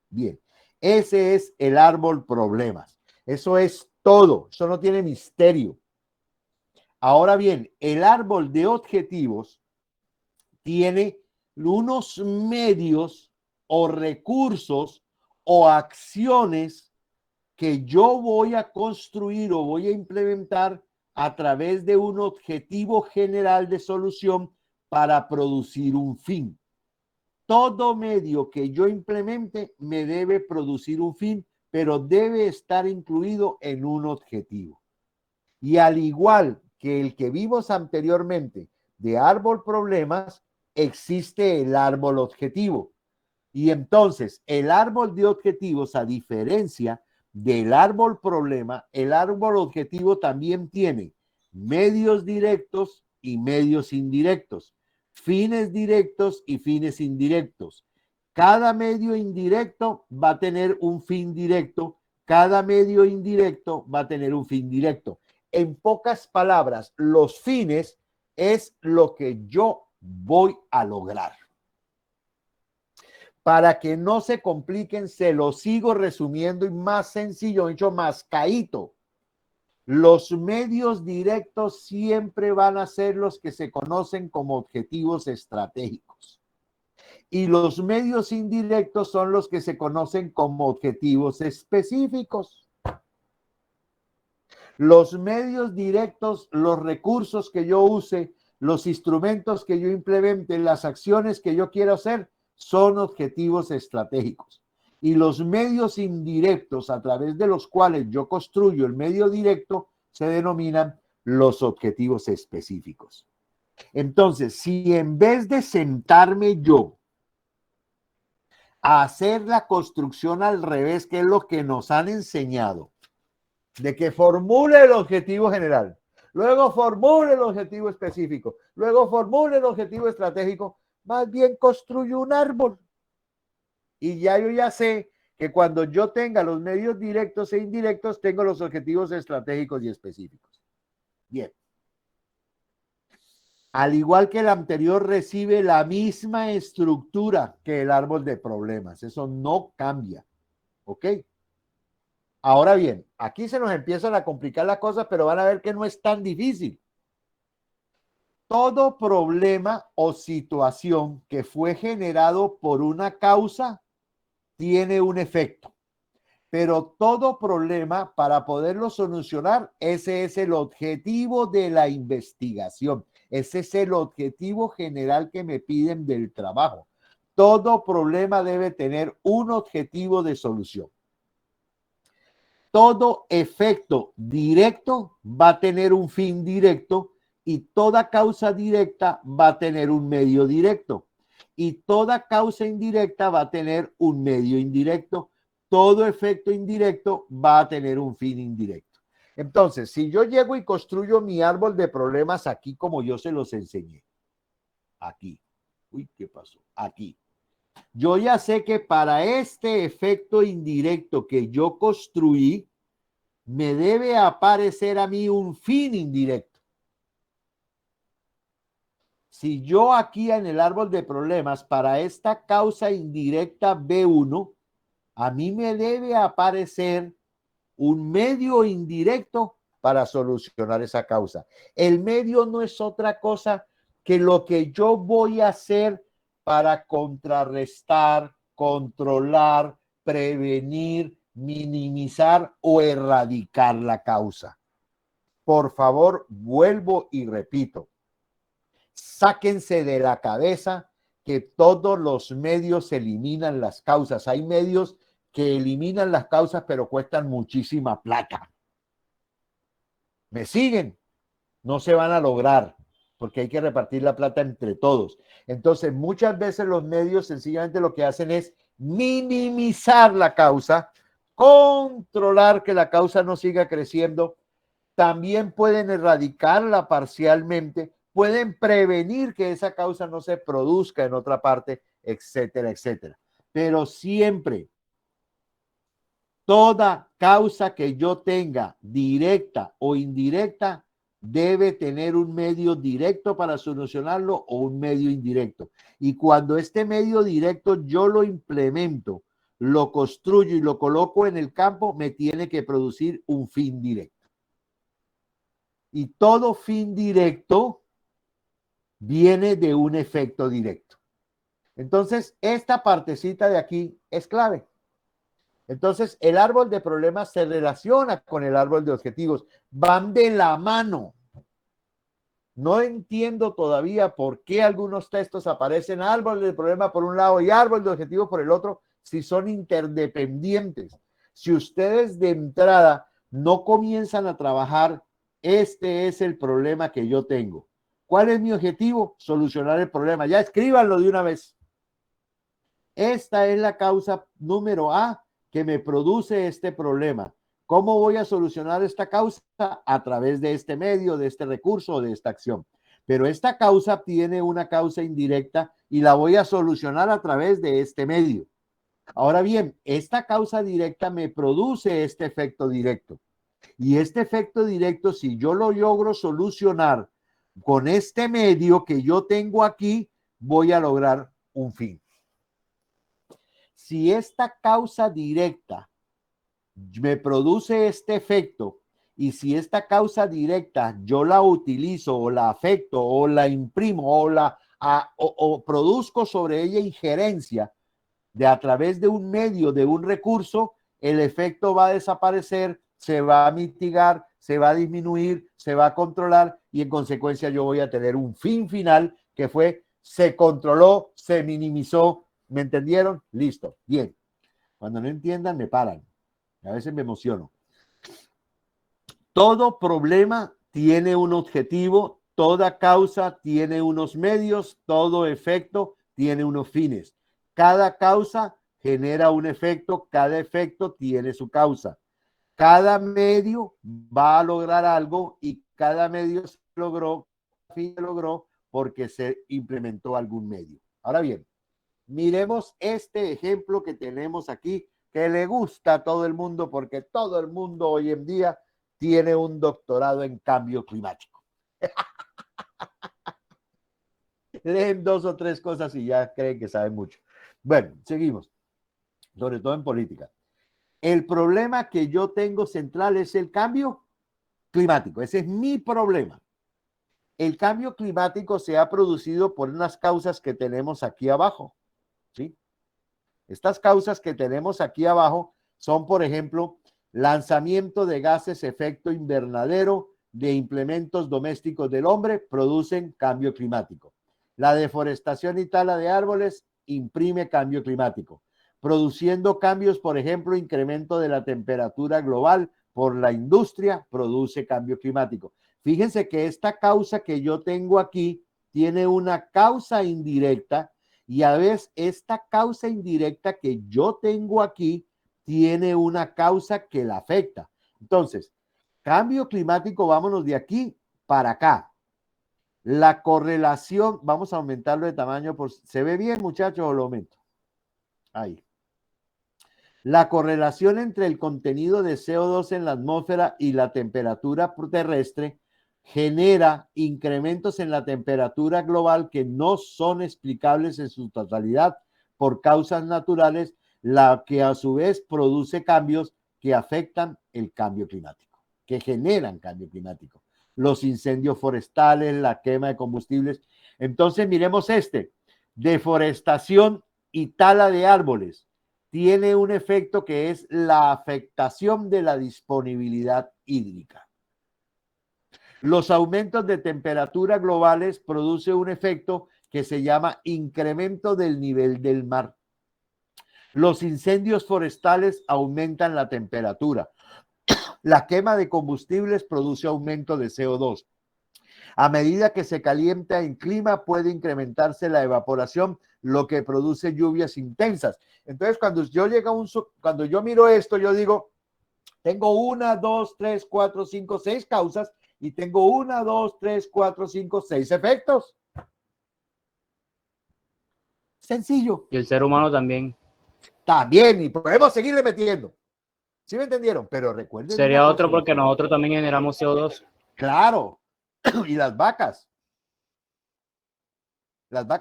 Bien. Ese es el árbol problemas. Eso es todo. Eso no tiene misterio. Ahora bien, el árbol de objetivos tiene unos medios o recursos o acciones que yo voy a construir o voy a implementar a través de un objetivo general de solución para producir un fin. Todo medio que yo implemente me debe producir un fin, pero debe estar incluido en un objetivo. Y al igual que el que vimos anteriormente de árbol problemas, existe el árbol objetivo. Y entonces el árbol de objetivos, a diferencia del árbol problema, el árbol objetivo también tiene medios directos y medios indirectos, fines directos y fines indirectos. Cada medio indirecto va a tener un fin directo, cada medio indirecto va a tener un fin directo. En pocas palabras, los fines es lo que yo voy a lograr. Para que no se compliquen, se lo sigo resumiendo y más sencillo, hecho más caído. Los medios directos siempre van a ser los que se conocen como objetivos estratégicos. Y los medios indirectos son los que se conocen como objetivos específicos. Los medios directos, los recursos que yo use, los instrumentos que yo implemente, las acciones que yo quiero hacer, son objetivos estratégicos. Y los medios indirectos a través de los cuales yo construyo el medio directo se denominan los objetivos específicos. Entonces, si en vez de sentarme yo a hacer la construcción al revés, que es lo que nos han enseñado, de que formule el objetivo general, luego formule el objetivo específico, luego formule el objetivo estratégico, más bien construyo un árbol. Y ya yo ya sé que cuando yo tenga los medios directos e indirectos, tengo los objetivos estratégicos y específicos. Bien. Al igual que el anterior, recibe la misma estructura que el árbol de problemas. Eso no cambia. ¿Ok? Ahora bien, aquí se nos empiezan a complicar las cosas, pero van a ver que no es tan difícil. Todo problema o situación que fue generado por una causa tiene un efecto. Pero todo problema, para poderlo solucionar, ese es el objetivo de la investigación. Ese es el objetivo general que me piden del trabajo. Todo problema debe tener un objetivo de solución. Todo efecto directo va a tener un fin directo y toda causa directa va a tener un medio directo. Y toda causa indirecta va a tener un medio indirecto. Todo efecto indirecto va a tener un fin indirecto. Entonces, si yo llego y construyo mi árbol de problemas aquí como yo se los enseñé, aquí, uy, ¿qué pasó? Aquí. Yo ya sé que para este efecto indirecto que yo construí, me debe aparecer a mí un fin indirecto. Si yo aquí en el árbol de problemas, para esta causa indirecta B1, a mí me debe aparecer un medio indirecto para solucionar esa causa. El medio no es otra cosa que lo que yo voy a hacer para contrarrestar, controlar, prevenir, minimizar o erradicar la causa. Por favor, vuelvo y repito. Sáquense de la cabeza que todos los medios eliminan las causas. Hay medios que eliminan las causas, pero cuestan muchísima plata. ¿Me siguen? No se van a lograr, porque hay que repartir la plata entre todos. Entonces, muchas veces los medios sencillamente lo que hacen es minimizar la causa, controlar que la causa no siga creciendo. También pueden erradicarla parcialmente, pueden prevenir que esa causa no se produzca en otra parte, etcétera, etcétera. Pero siempre, toda causa que yo tenga, directa o indirecta, debe tener un medio directo para solucionarlo o un medio indirecto. Y cuando este medio directo yo lo implemento, lo construyo y lo coloco en el campo, me tiene que producir un fin directo. Y todo fin directo viene de un efecto directo. Entonces, esta partecita de aquí es clave. Entonces, el árbol de problemas se relaciona con el árbol de objetivos. Van de la mano. No entiendo todavía por qué algunos textos aparecen árbol de problema por un lado y árbol de objetivos por el otro, si son interdependientes. Si ustedes de entrada no comienzan a trabajar, este es el problema que yo tengo. ¿Cuál es mi objetivo? Solucionar el problema. Ya escríbanlo de una vez. Esta es la causa número A que me produce este problema. ¿Cómo voy a solucionar esta causa? A través de este medio, de este recurso o de esta acción. Pero esta causa tiene una causa indirecta y la voy a solucionar a través de este medio. Ahora bien, esta causa directa me produce este efecto directo. Y este efecto directo, si yo lo logro solucionar con este medio que yo tengo aquí, voy a lograr un fin. Si esta causa directa me produce este efecto y si esta causa directa yo la utilizo o la afecto o la imprimo o produzco sobre ella injerencia de a través de un medio, de un recurso, el efecto va a desaparecer, se va a mitigar, se va a disminuir, se va a controlar y en consecuencia yo voy a tener un fin final que fue se controló, se minimizó. ¿Me entendieron? Listo. Bien. Cuando no entiendan, me paran. A veces me emociono. Todo problema tiene un objetivo, toda causa tiene unos medios, todo efecto tiene unos fines. Cada causa genera un efecto, cada efecto tiene su causa. Cada medio va a lograr algo y cada medio se logró porque se implementó algún medio. Ahora bien, miremos este ejemplo que tenemos aquí, que le gusta a todo el mundo porque todo el mundo hoy en día tiene un doctorado en cambio climático. Leen 2 o 3 cosas y ya creen que saben mucho. Bueno, seguimos, sobre todo en política. El problema que yo tengo central es el cambio climático. Ese es mi problema. El cambio climático se ha producido por unas causas que tenemos aquí abajo, ¿sí? Estas causas que tenemos aquí abajo son, por ejemplo, lanzamiento de gases efecto invernadero de implementos domésticos del hombre producen cambio climático. La deforestación y tala de árboles imprime cambio climático, produciendo cambios, por ejemplo, incremento de la temperatura global por la industria produce cambio climático. Fíjense que esta causa que yo tengo aquí tiene una causa indirecta y a veces esta causa indirecta que yo tengo aquí tiene una causa que la afecta. Entonces, cambio climático, vámonos de aquí para acá. La correlación, vamos a aumentarlo de tamaño. ¿Se ve bien, muchachos, o lo aumento? Ahí. La correlación entre el contenido de CO2 en la atmósfera y la temperatura terrestre genera incrementos en la temperatura global que no son explicables en su totalidad por causas naturales, la que a su vez produce cambios que afectan el cambio climático, que generan cambio climático. Los incendios forestales, la quema de combustibles. Entonces, miremos deforestación y tala de árboles. Tiene un efecto que es la afectación de la disponibilidad hídrica. Los aumentos de temperatura globales producen un efecto que se llama incremento del nivel del mar. Los incendios forestales aumentan la temperatura. La quema de combustibles produce aumento de CO2. A medida que se calienta el clima, puede incrementarse la evaporación, lo que produce lluvias intensas. Entonces, cuando yo miro esto, yo digo, tengo 1, 2, 3, 4, 5, 6 causas y tengo 1, 2, 3, 4, 5, 6 efectos. Sencillo. Y el ser humano también. También, y podemos seguirle metiendo. ¿Sí me entendieron? Pero recuerden. Sería otro porque nosotros también generamos CO2. Claro. Y las vacas.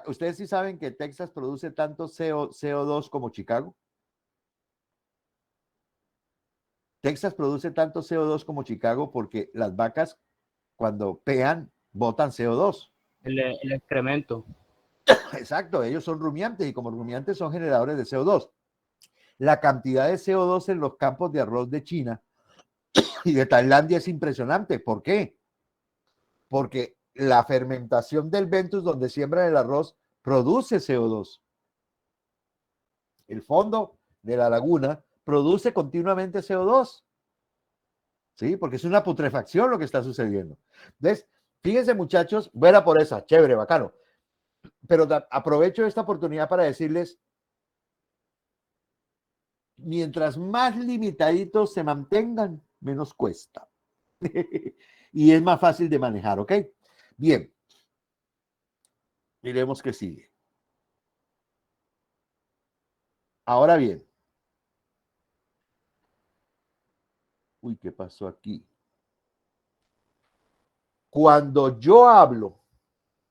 ¿Ustedes sí saben que Texas produce tanto CO2 como Chicago? Texas produce tanto CO2 como Chicago porque las vacas cuando pean botan CO2. El excremento. Exacto, ellos son rumiantes y como rumiantes son generadores de CO2. La cantidad de CO2 en los campos de arroz de China y de Tailandia es impresionante. ¿Por qué? Porque la fermentación del Ventus donde siembran el arroz produce CO2. El fondo de la laguna produce continuamente CO2. ¿Sí? Porque es una putrefacción lo que está sucediendo. Entonces, fíjense, muchachos, buena por esa, chévere, bacano. Pero aprovecho esta oportunidad para decirles, mientras más limitaditos se mantengan, menos cuesta. Y es más fácil de manejar, ¿ok? Bien. Miremos qué sigue. Ahora bien. Uy, ¿qué pasó aquí? Cuando yo hablo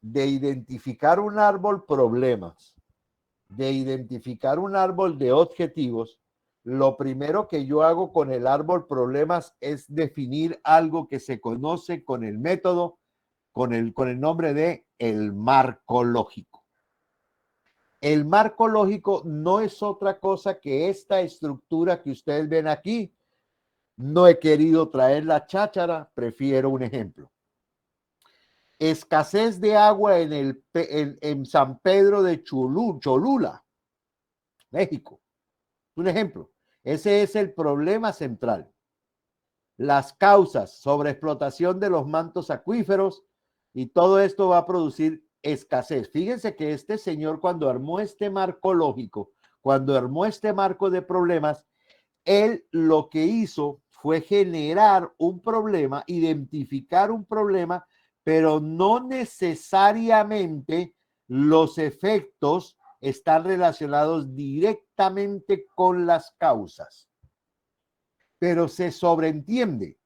de identificar un árbol problemas, de identificar un árbol de objetivos, lo primero que yo hago con el árbol problemas es definir algo que se conoce con el método, con el nombre de el marco lógico. El marco lógico no es otra cosa que esta estructura que ustedes ven aquí, No he querido traer la cháchara, prefiero un ejemplo. Escasez de agua en San Pedro de Cholula, México. Un ejemplo. Ese es el problema central. Las causas, sobreexplotación de los mantos acuíferos, y todo esto va a producir escasez. Fíjense que este señor, cuando armó este marco lógico, cuando armó este marco de problemas, él lo que hizo fue generar un problema, identificar un problema, pero no necesariamente los efectos están relacionados directamente con las causas. Pero se sobreentiende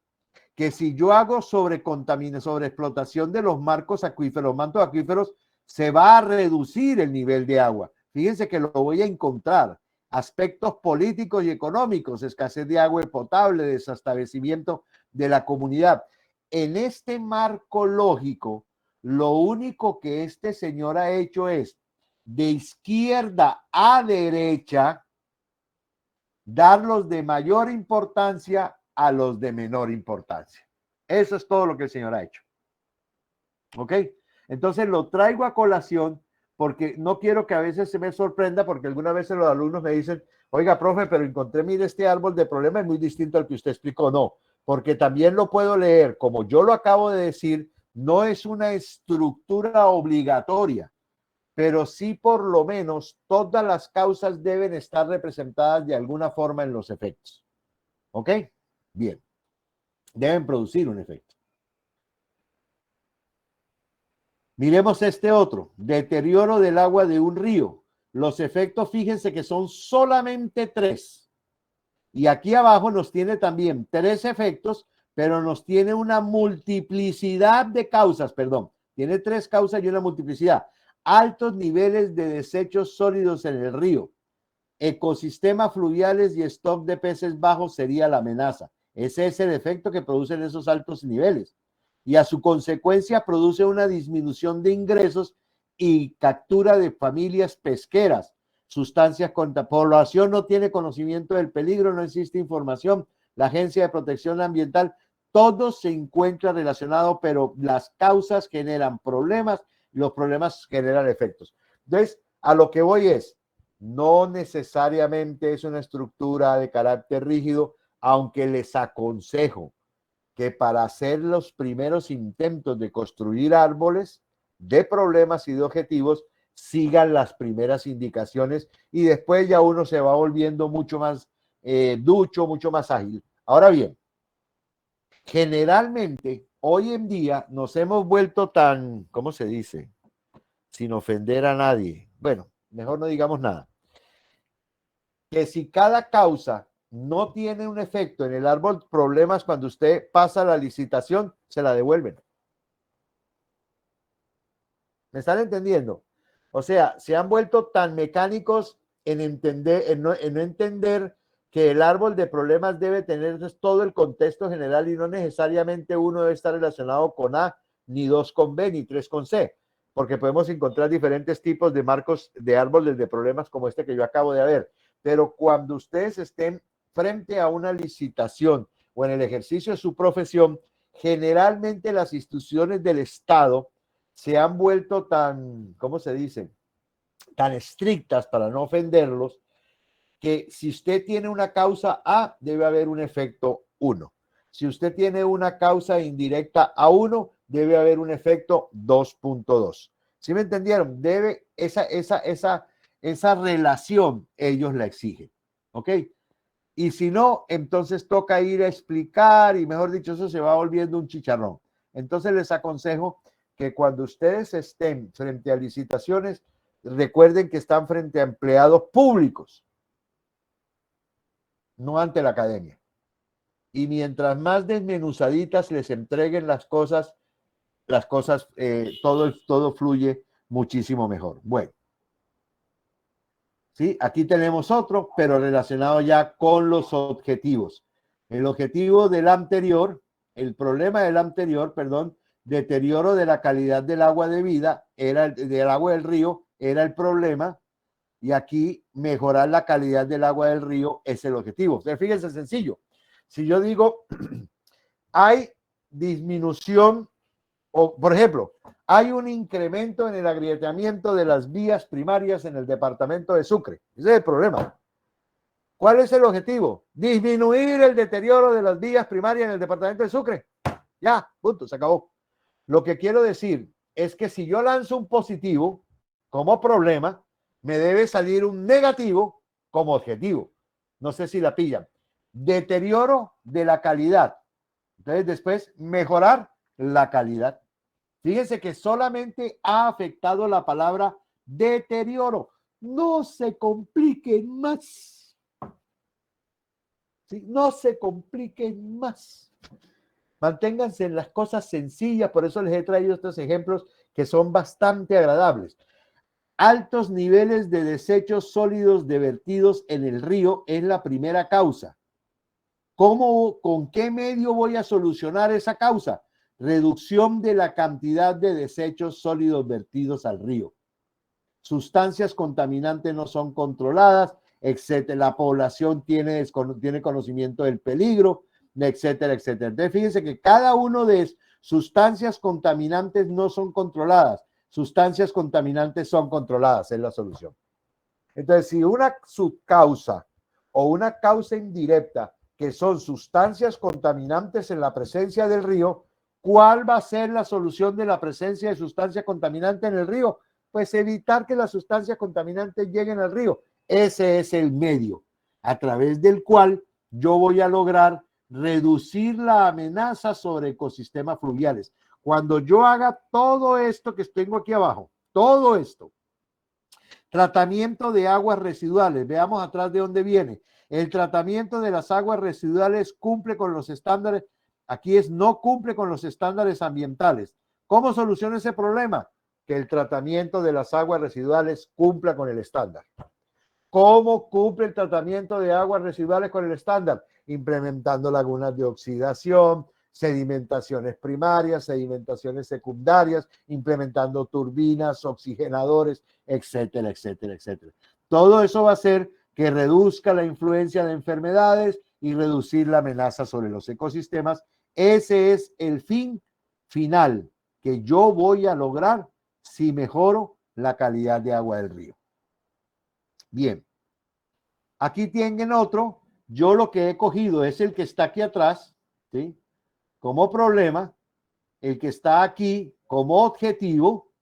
que si yo hago sobreexplotación de los mantos acuíferos, se va a reducir el nivel de agua. Fíjense que lo voy a encontrar. Aspectos políticos y económicos, escasez de agua potable, desabastecimiento de la comunidad. En este marco lógico, lo único que este señor ha hecho es, de izquierda a derecha, dar los de mayor importancia a los de menor importancia. Eso es todo lo que el señor ha hecho. ¿Ok? Entonces lo traigo a colación porque no quiero que a veces se me sorprenda, porque algunas veces los alumnos me dicen, oiga, profe, pero encontré, mire, este árbol de problema es muy distinto al que usted explicó. No, porque también lo puedo leer, como yo lo acabo de decir, no es una estructura obligatoria, pero sí por lo menos todas las causas deben estar representadas de alguna forma en los efectos. ¿Ok? Bien. Deben producir un efecto. Miremos este otro, deterioro del agua de un río. Los efectos, fíjense que son solamente 3. Y aquí abajo nos tiene también 3 efectos, pero nos tiene una multiplicidad de causas, perdón. Tiene 3 causas y una multiplicidad. Altos niveles de desechos sólidos en el río. Ecosistemas fluviales y stock de peces bajos sería la amenaza. Ese es el efecto que producen esos altos niveles. Y a su consecuencia produce una disminución de ingresos y captura de familias pesqueras. Sustancias contra población no tiene conocimiento del peligro, no existe información. La Agencia de Protección Ambiental, todo se encuentra relacionado, pero las causas generan problemas, los problemas generan efectos. Entonces, a lo que voy es, no necesariamente es una estructura de carácter rígido, aunque les aconsejo que para hacer los primeros intentos de construir árboles de problemas y de objetivos, sigan las primeras indicaciones y después ya uno se va volviendo mucho más ducho, mucho más ágil. Ahora bien, generalmente hoy en día nos hemos vuelto tan, ¿cómo se dice? Sin ofender a nadie. Bueno, mejor no digamos nada. Que si cada causa no tiene un efecto en el árbol, problemas cuando usted pasa la licitación, se la devuelven. ¿Me están entendiendo? O sea, se han vuelto tan mecánicos en no entender que el árbol de problemas debe tener todo el contexto general y no necesariamente uno debe estar relacionado con A, ni 2 con B, ni 3 con C, porque podemos encontrar diferentes tipos de marcos de árboles de problemas como este que yo acabo de ver. Pero cuando ustedes estén frente a una licitación o en el ejercicio de su profesión, generalmente las instituciones del Estado se han vuelto tan, ¿cómo se dice? Tan estrictas para no ofenderlos, que si usted tiene una causa A, debe haber un efecto 1. Si usted tiene una causa indirecta A1, debe haber un efecto 2.2. ¿Sí me entendieron? Debe esa relación ellos la exigen. ¿Ok? Y si no, entonces toca ir a explicar y mejor dicho, eso se va volviendo un chicharrón. Entonces les aconsejo que cuando ustedes estén frente a licitaciones, recuerden que están frente a empleados públicos, no ante la academia. Y mientras más desmenuzaditas les entreguen las cosas, todo fluye muchísimo mejor. Bueno. ¿Sí? Aquí tenemos otro, pero relacionado ya con los objetivos. El objetivo del anterior, el problema del anterior, perdón, deterioro de la calidad del agua de vida, del agua del río, era el problema, y aquí mejorar la calidad del agua del río es el objetivo. Entonces, fíjense, sencillo. Si yo digo, hay disminución, o por ejemplo, hay un incremento en el agrietamiento de las vías primarias en el departamento de Sucre. Ese es el problema. ¿Cuál es el objetivo? Disminuir el deterioro de las vías primarias en el departamento de Sucre. Ya, punto, se acabó. Lo que quiero decir es que si yo lanzo un positivo como problema, me debe salir un negativo como objetivo. No sé si la pillan. Deterioro de la calidad. Entonces, después, mejorar la calidad. Fíjense que solamente ha afectado la palabra deterioro. No se compliquen más. ¿Sí? No se compliquen más. Manténganse en las cosas sencillas. Por eso les he traído estos ejemplos que son bastante agradables. Altos niveles de desechos sólidos vertidos en el río es la primera causa. ¿Con qué medio voy a solucionar esa causa? Reducción de la cantidad de desechos sólidos vertidos al río. Sustancias contaminantes no son controladas, etcétera. La población tiene conocimiento del peligro, etcétera, etcétera. Entonces, fíjense que cada uno de sustancias contaminantes no son controladas, sustancias contaminantes son controladas, es la solución. Entonces, si una subcausa o una causa indirecta que son sustancias contaminantes en la presencia del río, ¿cuál va a ser la solución de la presencia de sustancia contaminante en el río? Pues evitar que las sustancias contaminantes lleguen al río. Ese es el medio a través del cual yo voy a lograr reducir la amenaza sobre ecosistemas fluviales. Cuando yo haga todo esto que tengo aquí abajo, todo esto, tratamiento de aguas residuales, veamos atrás de dónde viene. El tratamiento de las aguas residuales cumple con los estándares, aquí no cumple con los estándares ambientales. ¿Cómo soluciona ese problema? Que el tratamiento de las aguas residuales cumpla con el estándar. ¿Cómo cumple el tratamiento de aguas residuales con el estándar? Implementando lagunas de oxidación, sedimentaciones primarias, sedimentaciones secundarias, implementando turbinas, oxigenadores, etcétera, etcétera, etcétera. Todo eso va a hacer que reduzca la influencia de enfermedades y reducir la amenaza sobre los ecosistemas. Ese es el fin final que yo voy a lograr si mejoro la calidad de agua del río. Bien, aquí tienen otro. Yo lo que he cogido es el que está aquí atrás, ¿sí? Como problema, el que está aquí como objetivo,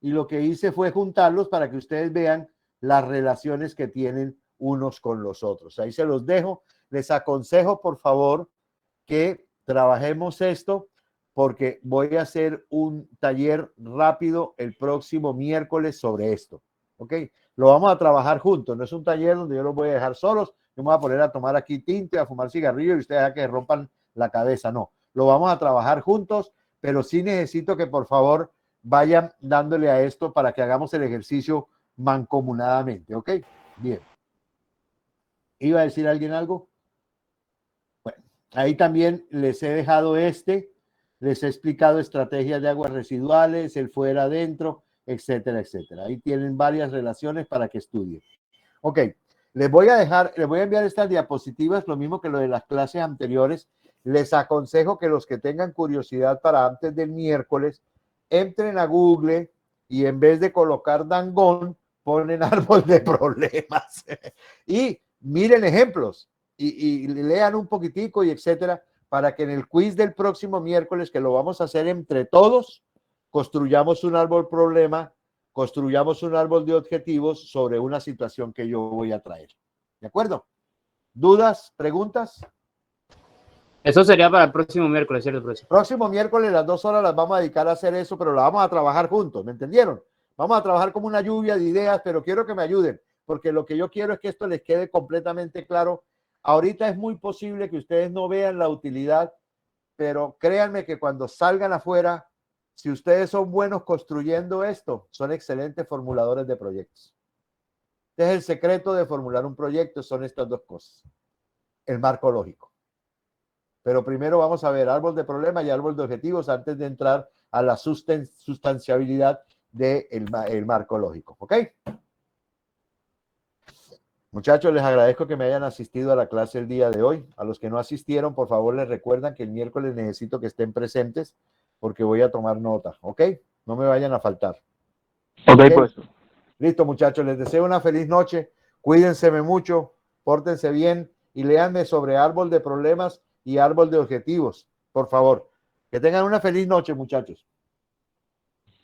y lo que hice fue juntarlos para que ustedes vean las relaciones que tienen unos con los otros. Ahí se los dejo. Les aconsejo, por favor, que trabajemos esto, porque voy a hacer un taller rápido el próximo miércoles sobre esto. ¿Ok? Lo vamos a trabajar juntos. No es un taller donde yo los voy a dejar solos. Yo me voy a poner a tomar aquí tinte, a fumar cigarrillo y ustedes a que rompan la cabeza. No, lo vamos a trabajar juntos, pero sí necesito que por favor vayan dándole a esto para que hagamos el ejercicio mancomunadamente. ¿Ok? Bien. ¿Iba a decir alguien algo? Bueno, ahí también les he dejado les he explicado estrategias de aguas residuales, el fuera adentro, etcétera, etcétera. Ahí tienen varias relaciones para que estudien. Ok, les voy a enviar estas diapositivas, lo mismo que lo de las clases anteriores. Les aconsejo que los que tengan curiosidad para antes del miércoles, entren a Google y en vez de colocar Dangond, ponen árbol de problemas y miren ejemplos y lean un poquitico y etcétera, para que en el quiz del próximo miércoles, que lo vamos a hacer entre todos, construyamos un árbol problema, construyamos un árbol de objetivos sobre una situación que yo voy a traer. ¿De acuerdo? ¿Dudas? ¿Preguntas? Eso sería para el próximo miércoles, ¿cierto, profesor? Próximo miércoles las 2 horas las vamos a dedicar a hacer eso, pero la vamos a trabajar juntos, ¿me entendieron? Vamos a trabajar como una lluvia de ideas, pero quiero que me ayuden, porque lo que yo quiero es que esto les quede completamente claro. Ahorita es muy posible que ustedes no vean la utilidad, pero créanme que cuando salgan afuera, si ustedes son buenos construyendo esto, son excelentes formuladores de proyectos. Este es el secreto de formular un proyecto, son estas dos cosas. El marco lógico. Pero primero vamos a ver árbol de problemas y árbol de objetivos antes de entrar a la sustanciabilidad del marco lógico. ¿Ok? Muchachos, les agradezco que me hayan asistido a la clase el día de hoy. A los que no asistieron, por favor, les recuerdan que el miércoles necesito que estén presentes porque voy a tomar nota, ¿ok? No me vayan a faltar. Ok, profesor. Listo, muchachos, les deseo una feliz noche. Cuídense mucho, pórtense bien y léanme sobre árbol de problemas y árbol de objetivos, por favor. Que tengan una feliz noche, muchachos.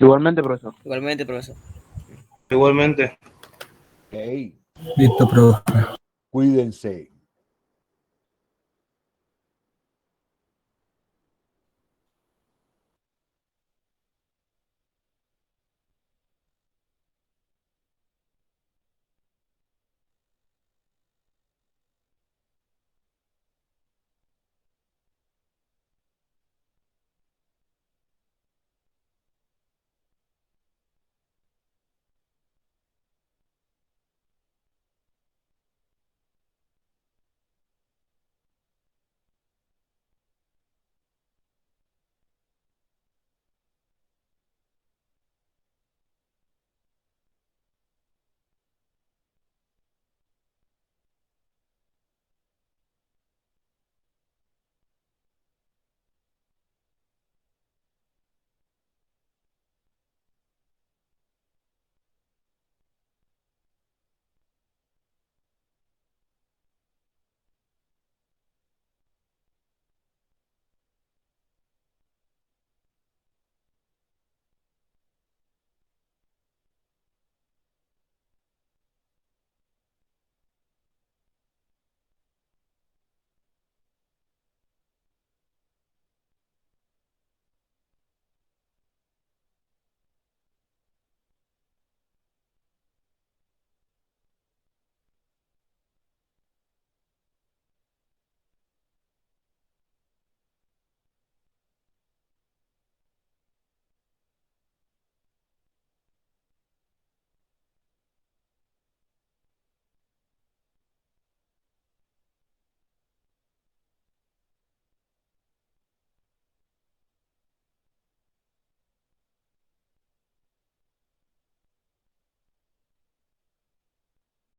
Igualmente, profesor. Igualmente, profesor. Igualmente. Ok. Listo, profe. Cuídense.